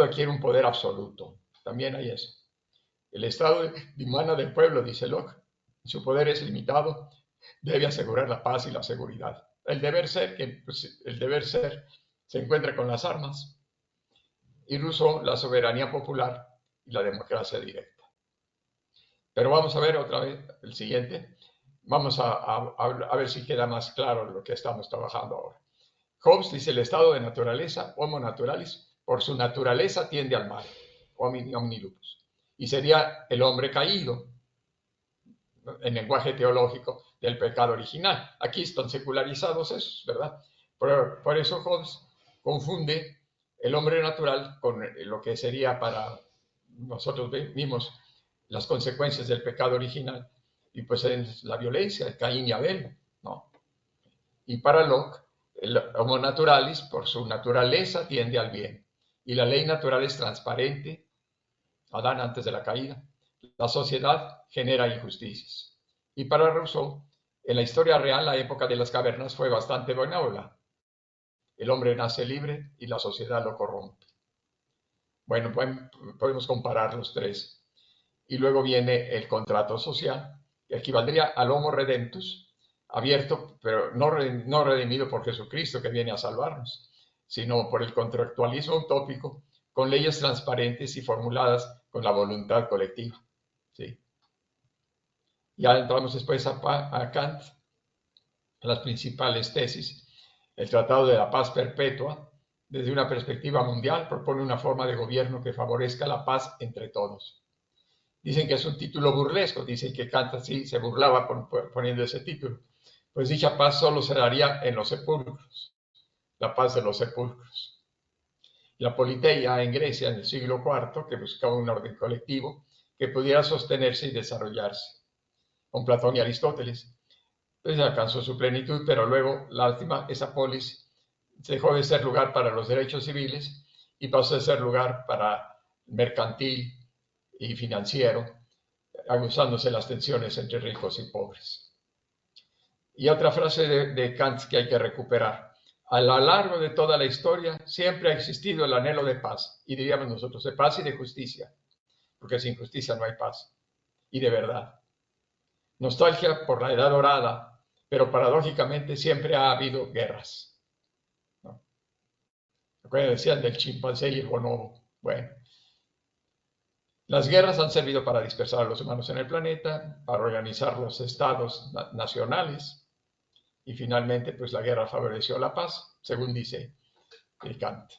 adquiere un poder absoluto, también hay eso. El Estado dimana del pueblo, dice Locke, su poder es limitado, debe asegurar la paz y la seguridad. El deber ser se encuentra con las armas. Y Rousseau, la soberanía popular y la democracia directa. Pero vamos a ver otra vez el siguiente. Vamos a ver si queda más claro lo que estamos trabajando ahora. Hobbes dice el estado de naturaleza, homo naturalis, por su naturaleza tiende al mal, homini lupus. Y sería el hombre caído, en lenguaje teológico, del pecado original. Aquí están secularizados esos, ¿verdad? Por eso Hobbes confunde el hombre natural con lo que sería para nosotros mismos las consecuencias del pecado original, y pues es la violencia, Caín y Abel, ¿no? Y para Locke, el homo naturalis, por su naturaleza, tiende al bien, y la ley natural es transparente, Adán antes de la caída. La sociedad genera injusticias. Y para Rousseau, en la historia real, la época de las cavernas fue bastante benévola. El hombre nace libre y la sociedad lo corrompe. Bueno, podemos comparar los tres. Y luego viene el contrato social, que equivaldría al homo redemptus, abierto, pero no redimido por Jesucristo que viene a salvarnos, sino por el contractualismo utópico, con leyes transparentes y formuladas con la voluntad colectiva. ¿Sí? Ya entramos después a Kant, a las principales tesis. El Tratado de la Paz Perpetua, desde una perspectiva mundial, propone una forma de gobierno que favorezca la paz entre todos. Dicen que es un título burlesco, dicen que Kant así se burlaba poniendo ese título. Pues dicha paz solo se daría en los sepulcros, la paz de los sepulcros. La Politeia en Grecia en el siglo IV, que buscaba un orden colectivo que pudiera sostenerse y desarrollarse. Con Platón y Aristóteles, pues alcanzó su plenitud, pero luego, lástima, esa polis dejó de ser lugar para los derechos civiles y pasó a ser lugar para mercantil y financiero, aguzándose las tensiones entre ricos y pobres. Y otra frase de Kant que hay que recuperar. A lo largo de toda la historia siempre ha existido el anhelo de paz, y diríamos nosotros, de paz y de justicia, porque sin justicia no hay paz, y de verdad. Nostalgia por la edad dorada, pero paradójicamente siempre ha habido guerras, ¿no? lo que decían del chimpancé y el bonobo. Bueno, las guerras han servido para dispersar a los humanos en el planeta, para organizar los estados nacionales, y finalmente, pues la guerra favoreció la paz, según dice el Kant.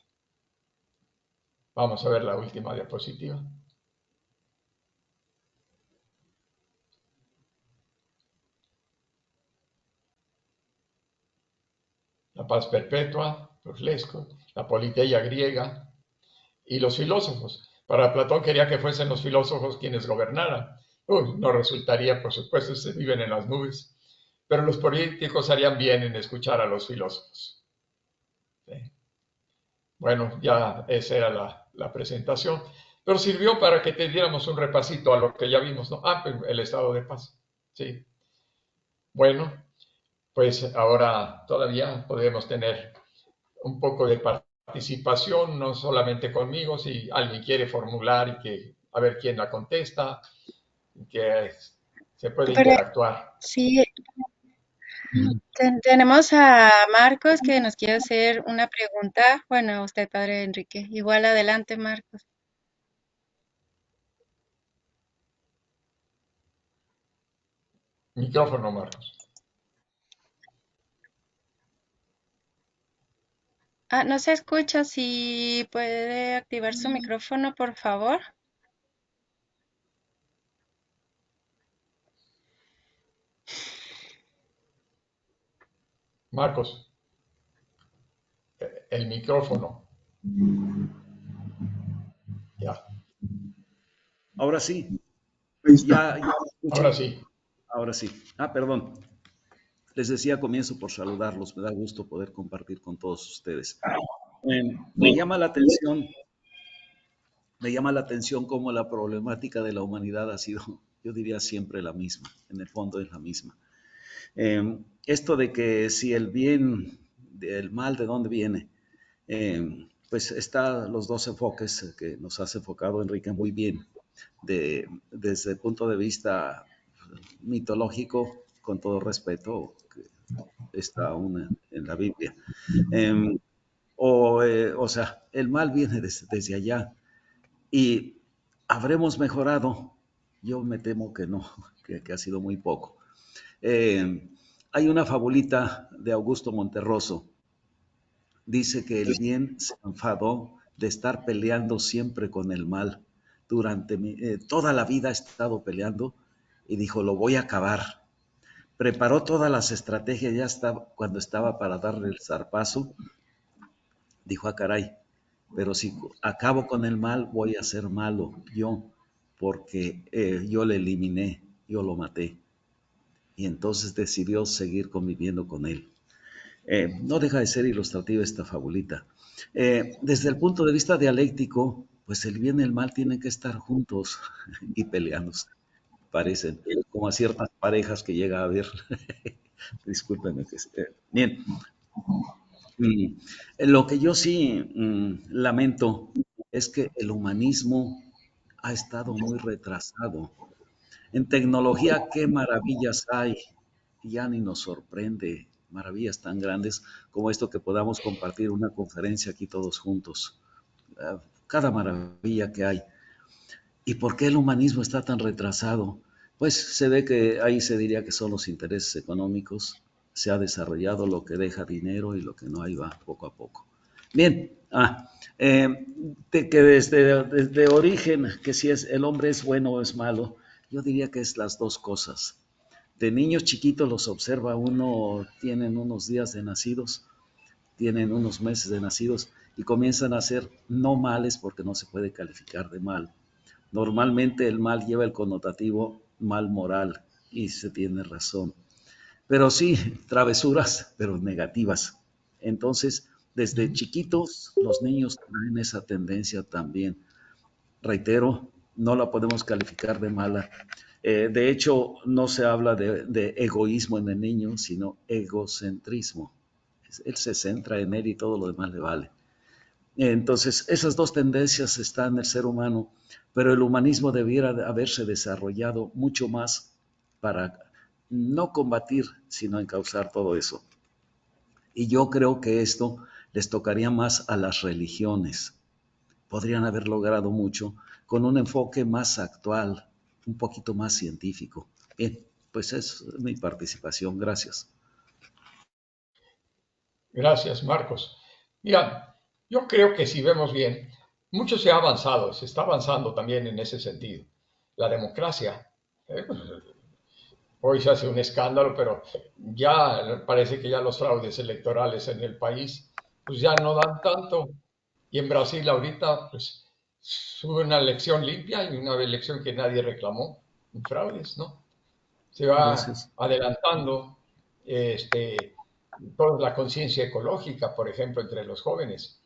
Vamos a ver la última diapositiva. La paz perpetua, por Lesco, la politeia griega y los filósofos. Para Platón quería que fuesen los filósofos quienes gobernaran. No resultaría, por supuesto, se viven en las nubes, pero los políticos harían bien en escuchar a los filósofos. ¿Sí? Bueno, ya esa era la presentación, pero sirvió para que te diéramos un repasito a lo que ya vimos, ¿no? Pues el estado de paz. Sí. Bueno, pues ahora todavía podemos tener un poco de participación, no solamente conmigo, si alguien quiere formular y que a ver quién la contesta, que se puede Pero interactuar. sí, tenemos a Marcos que nos quiere hacer una pregunta. Bueno, usted, padre Enrique. Igual adelante, Marcos. Micrófono, Marcos. No se escucha. Si puede activar su micrófono, por favor. Marcos, el micrófono. Ya. Ahora sí. Ahí está. Ya Ahora sí. Ahora sí. Perdón. Les decía comienzo por saludarlos. Me da gusto poder compartir con todos ustedes. Me llama la atención cómo la problemática de la humanidad ha sido, yo diría, siempre la misma. En el fondo es la misma. Esto de que si el bien, el mal, ¿de dónde viene? Pues está los dos enfoques que nos has enfocado, Enrique, muy bien. Desde el punto de vista mitológico, con todo respeto, que está aún en la Biblia. O sea, el mal viene desde allá y habremos mejorado. Yo me temo que no, que ha sido muy poco. Hay una fabulita de Augusto Monterroso. Dice que el bien se enfadó de estar peleando siempre con el mal. Durante toda la vida ha estado peleando y dijo, lo voy a acabar. Preparó todas las estrategias, ya estaba, cuando estaba para darle el zarpazo, dijo, caray, pero si acabo con el mal, voy a ser malo yo, porque yo le eliminé, yo lo maté. Y entonces decidió seguir conviviendo con él. No deja de ser ilustrativa esta fabulita. Desde el punto de vista dialéctico, pues el bien y el mal tienen que estar juntos y peleándose, parecen, como a ciertas parejas que llega a haber. Discúlpenme. Bien. Lo que yo sí lamento es que el humanismo ha estado muy retrasado. En tecnología, qué maravillas hay, ya ni nos sorprende, maravillas tan grandes como esto que podamos compartir una conferencia aquí todos juntos. Cada maravilla que hay. ¿Y por qué el humanismo está tan retrasado? Pues se ve que ahí se diría que son los intereses económicos, se ha desarrollado lo que deja dinero y lo que no, ahí va poco a poco. Bien, que desde origen, que si el hombre es bueno o es malo, yo diría que es las dos cosas. De niños chiquitos los observa uno, tienen unos días de nacidos, tienen unos meses de nacidos y comienzan a ser no males porque no se puede calificar de mal. Normalmente el mal lleva el connotativo mal moral y se tiene razón. Pero sí, travesuras, pero negativas. Entonces, desde chiquitos los niños tienen esa tendencia también. Reitero, no la podemos calificar de mala. De hecho, no se habla de egoísmo en el niño, sino egocentrismo. Él se centra en él y todo lo demás le vale. Entonces, esas dos tendencias están en el ser humano, pero el humanismo debiera haberse desarrollado mucho más para no combatir, sino encauzar todo eso. Y yo creo que esto les tocaría más a las religiones. Podrían haber logrado mucho con un enfoque más actual, un poquito más científico. Bien, pues es mi participación. Gracias. Gracias, Marcos. Mira, yo creo que si vemos bien, mucho se ha avanzado, se está avanzando también en ese sentido. La democracia, pues, hoy se hace un escándalo, pero ya parece que ya los fraudes electorales en el país, pues ya no dan tanto. Y en Brasil ahorita, pues, hubo una elección limpia y una elección que nadie reclamó, fraudes, ¿no? Se va Gracias. adelantando toda la conciencia ecológica, por ejemplo, entre los jóvenes,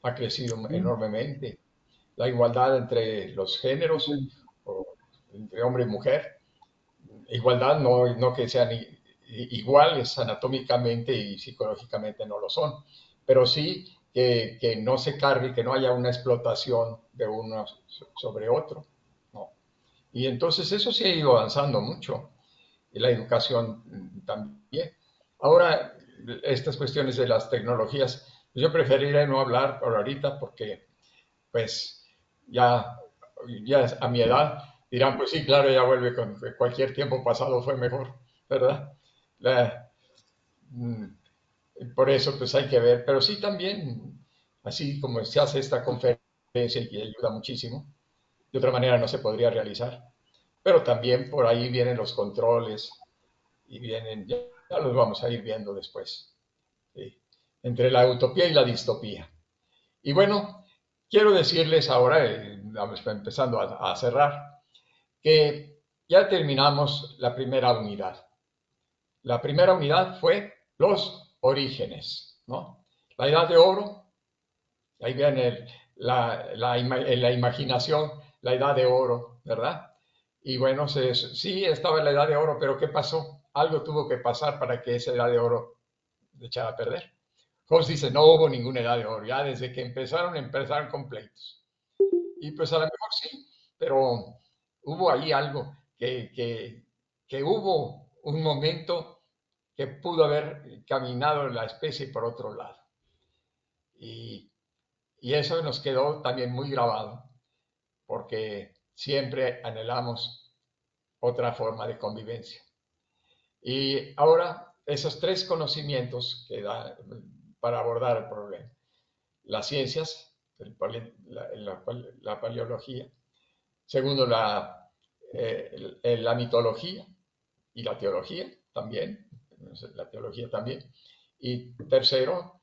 ha crecido enormemente. La igualdad entre los géneros, o entre hombre y mujer, igualdad no que sean iguales anatómicamente y psicológicamente no lo son, pero sí que no se cargue, que no haya una explotación de uno sobre otro, ¿no? Y entonces eso sí ha ido avanzando mucho, y la educación también. Ahora, estas cuestiones de las tecnologías, yo preferiría no hablar por ahorita porque, pues, ya, ya a mi edad dirán, pues sí, claro, ya vuelve con cualquier tiempo pasado fue mejor, ¿verdad? La- mm, por eso, pues hay que ver, pero sí también, así como se hace esta conferencia y ayuda muchísimo, de otra manera no se podría realizar. Pero también por ahí vienen los controles y vienen, ya los vamos a ir viendo después, ¿sí? Entre la utopía y la distopía. Y bueno, quiero decirles ahora, vamos empezando a cerrar, que ya terminamos la primera unidad. La primera unidad fue los orígenes, ¿no? La edad de oro, ahí viene en la imaginación, la edad de oro, ¿verdad? Y bueno, sí, estaba en la edad de oro, pero ¿qué pasó? Algo tuvo que pasar para que esa edad de oro se echara a perder. Hobbes dice, no hubo ninguna edad de oro, ya desde que empezaron completos. Y pues a lo mejor sí, pero hubo ahí algo que hubo un momento que pudo haber caminado la especie por otro lado. Y, y eso nos quedó también muy grabado, porque siempre anhelamos otra forma de convivencia. Y ahora, esos tres conocimientos que da para abordar el problema. Las ciencias, la paleología. Segundo, la mitología y la teología también. La teología también. Y tercero,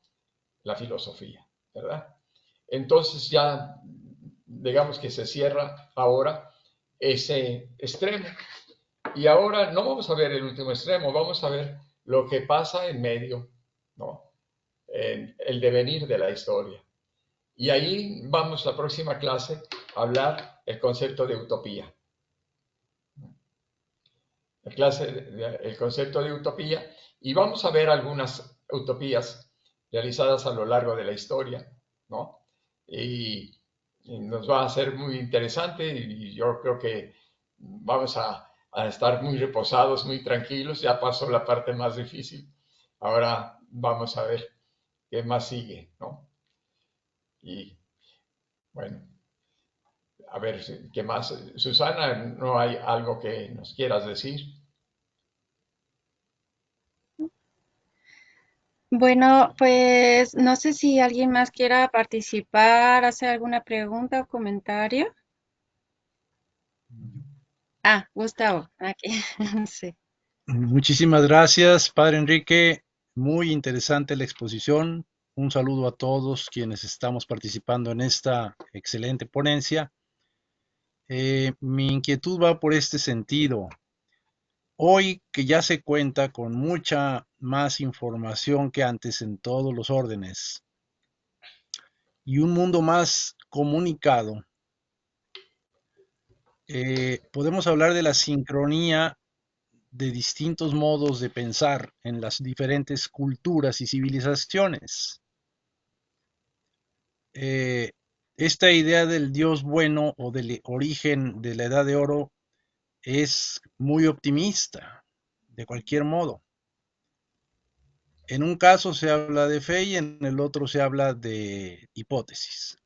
la filosofía, ¿verdad? Entonces ya, digamos que se cierra ahora ese extremo. Y ahora no vamos a ver el último extremo, vamos a ver lo que pasa en medio, ¿no? En el devenir de la historia. Y ahí vamos la próxima clase a hablar el concepto de utopía. El concepto de utopía, y vamos a ver algunas utopías realizadas a lo largo de la historia, ¿no? Y nos va a ser muy interesante y yo creo que vamos a estar muy reposados, muy tranquilos. Ya pasó la parte más difícil. Ahora vamos a ver qué más sigue, ¿no? Y bueno, a ver qué más. Susana, ¿no hay algo que nos quieras decir? Bueno, pues no sé si alguien más quiera participar, hacer alguna pregunta o comentario. Ah, Gustavo, aquí. Sí. Muchísimas gracias, Padre Enrique. Muy interesante la exposición. Un saludo a todos quienes estamos participando en esta excelente ponencia. Mi inquietud va por este sentido. Hoy que ya se cuenta con mucha más información que antes en todos los órdenes y un mundo más comunicado, podemos hablar de la sincronía de distintos modos de pensar en las diferentes culturas y civilizaciones. Esta idea del Dios bueno o del origen de la Edad de Oro es muy optimista, de cualquier modo. En un caso se habla de fe y en el otro se habla de hipótesis.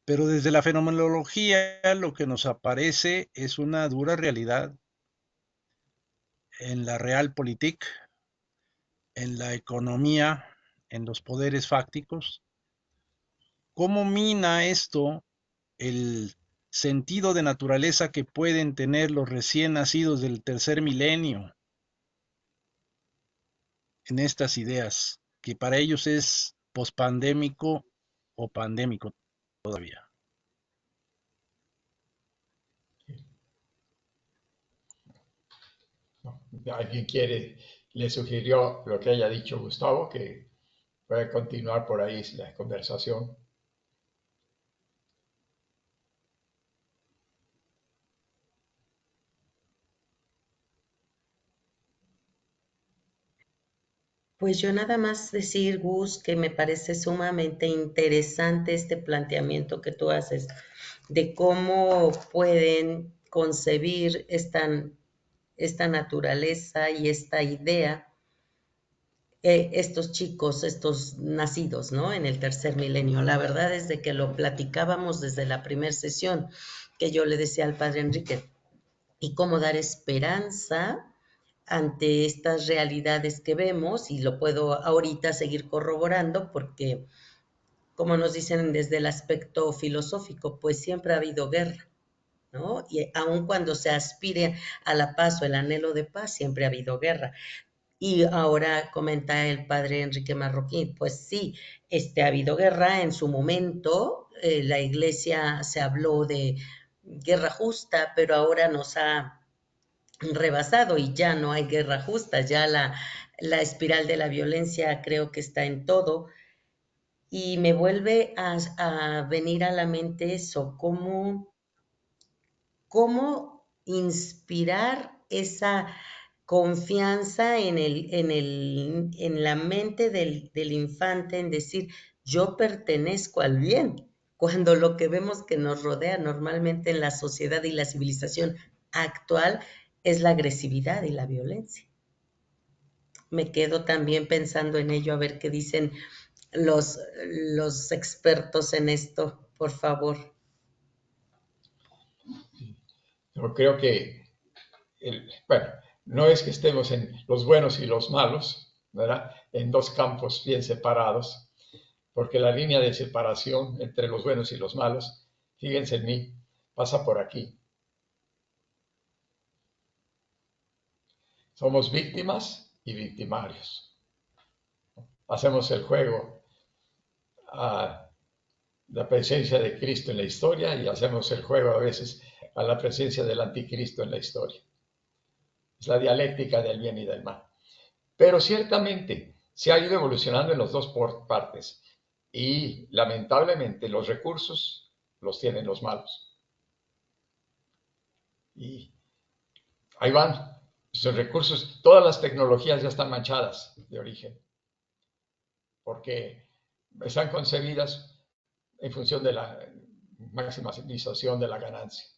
Pero desde la fenomenología lo que nos aparece es una dura realidad en la realpolitik, en la economía, en los poderes fácticos. ¿Cómo mina esto el sentido de naturaleza que pueden tener los recién nacidos del tercer milenio en estas ideas, que para ellos es pospandémico o pandémico todavía? ¿Alguien le sugirió lo que haya dicho Gustavo, que puede continuar por ahí la conversación? Pues yo nada más decir, Gus, que me parece sumamente interesante este planteamiento que tú haces de cómo pueden concebir esta naturaleza y esta idea, estos chicos, estos nacidos, ¿no? En el tercer milenio. La verdad es de que lo platicábamos desde la primera sesión, que yo le decía al padre Enrique, y cómo dar esperanza ante estas realidades que vemos, y lo puedo ahorita seguir corroborando porque, como nos dicen desde el aspecto filosófico, pues siempre ha habido guerra, ¿no? Y aun cuando se aspire a la paz o el anhelo de paz, siempre ha habido guerra. Y ahora comenta el padre Enrique Marroquín, pues sí, ha habido guerra en su momento, la iglesia se habló de guerra justa, pero ahora nos ha rebasado y ya no hay guerra justa, ya la espiral de la violencia creo que está en todo y me vuelve a venir a la mente eso, cómo inspirar esa confianza en la mente del infante en decir, yo pertenezco al bien, cuando lo que vemos que nos rodea normalmente en la sociedad y la civilización actual es la agresividad y la violencia. Me quedo también pensando en ello, a ver qué dicen los expertos en esto, por favor. Yo creo que, bueno, no es que estemos en los buenos y los malos, ¿verdad? En dos campos bien separados, porque la línea de separación entre los buenos y los malos, fíjense en mí, pasa por aquí. Somos víctimas y victimarios. Hacemos el juego a la presencia de Cristo en la historia y hacemos el juego a veces a la presencia del anticristo en la historia. Es la dialéctica del bien y del mal. Pero ciertamente se ha ido evolucionando en las dos partes y lamentablemente los recursos los tienen los malos. Y ahí van, esos recursos, todas las tecnologías ya están manchadas de origen, porque están concebidas en función de la maximización de la ganancia.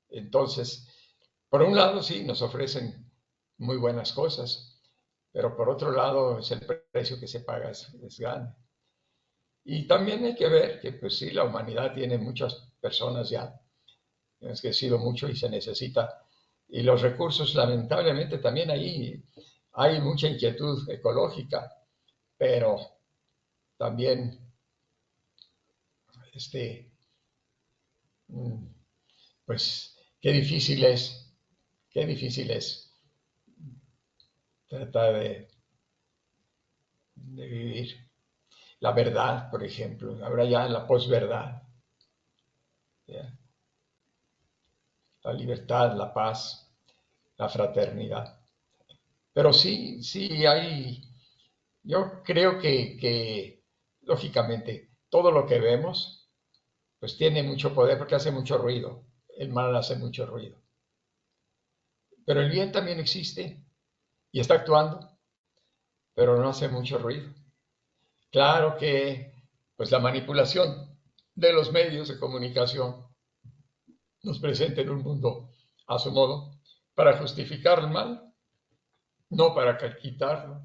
Entonces, por un lado, sí, nos ofrecen muy buenas cosas, pero por otro lado, es el precio que se paga es grande. Y también hay que ver que, pues sí, la humanidad tiene muchas personas ya, ha crecido mucho y se necesita. Y los recursos, lamentablemente, también ahí hay mucha inquietud ecológica, pero también, pues, qué difícil es tratar de vivir. La verdad, por ejemplo, habrá ya la posverdad, ¿ya? La libertad, la paz, la fraternidad. Pero sí, sí hay, yo creo que lógicamente todo lo que vemos pues tiene mucho poder porque hace mucho ruido. El mal hace mucho ruido. Pero el bien también existe y está actuando, pero no hace mucho ruido. Claro que pues la manipulación de los medios de comunicación nos presenta en un mundo a su modo para justificar el mal no para quitarlo.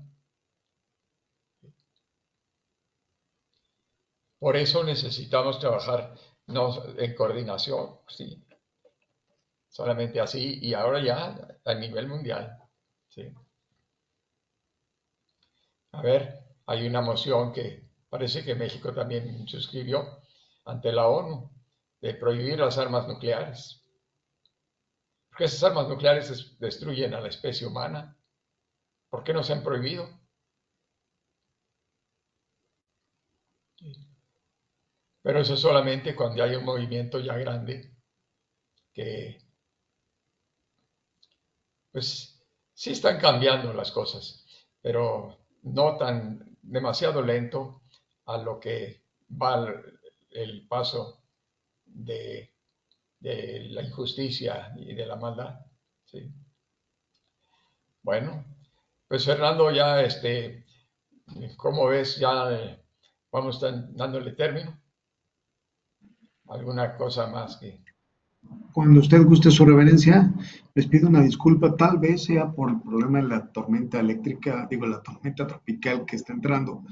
Por eso necesitamos trabajar en coordinación, sí. Solamente así, y ahora ya a nivel mundial. Sí. A ver, hay una moción que parece que México también suscribió ante la ONU de prohibir las armas nucleares. Porque esas armas nucleares destruyen a la especie humana. ¿Por qué no se han prohibido? Pero eso solamente cuando hay un movimiento ya grande que, pues, sí están cambiando las cosas, pero no tan demasiado lento a lo que va el paso de la injusticia y de la maldad. ¿Sí? Bueno, pues Fernando, ya ¿cómo ves? Ya vamos dándole término. ¿Alguna cosa más que...? Cuando usted guste su reverencia, les pido una disculpa, tal vez sea por el problema de la tormenta eléctrica, digo, la tormenta tropical que está entrando,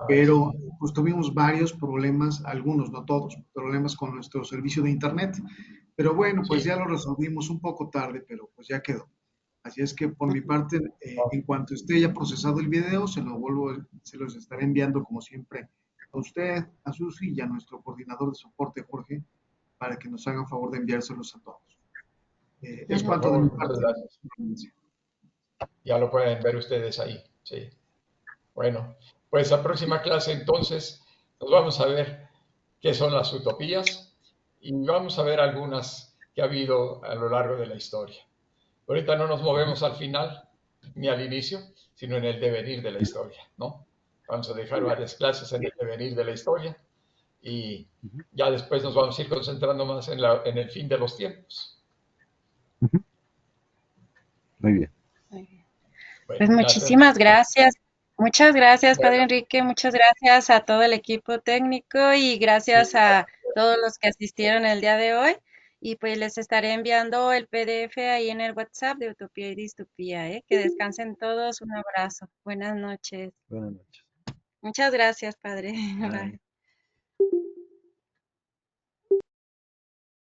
pero Sí. pues tuvimos varios problemas, algunos, no todos, problemas con nuestro servicio de internet, pero bueno, pues Sí. ya lo resolvimos un poco tarde, pero pues ya quedó. Así es que por mi parte, en cuanto esté ya procesado el video, se los estaré enviando como siempre a usted, a Susi y a nuestro coordinador de soporte, Jorge, para que nos hagan favor de enviárselos a todos. Es Por cuanto de mi favor, muchas parte. gracias. Ya lo pueden ver ustedes ahí. Sí. Bueno, pues la próxima clase entonces nos vamos a ver qué son las utopías y vamos a ver algunas que ha habido a lo largo de la historia. Ahorita no nos movemos al final ni al inicio, sino en el devenir de la historia, ¿no? Vamos a dejar varias clases en el devenir de la historia y ya después nos vamos a ir concentrando más en el fin de los tiempos. Muy bien. Pues Bueno, gracias. muchísimas gracias. Muchas gracias, Padre Bueno, Enrique. Muchas gracias a todo el equipo técnico y gracias a todos los que asistieron el día de hoy. Y pues les estaré enviando el PDF ahí en el WhatsApp de Utopía y Distopía, ¿eh? Que descansen todos. Un abrazo. Buenas noches. Buenas noches. Muchas gracias, Padre. Bye. Bye.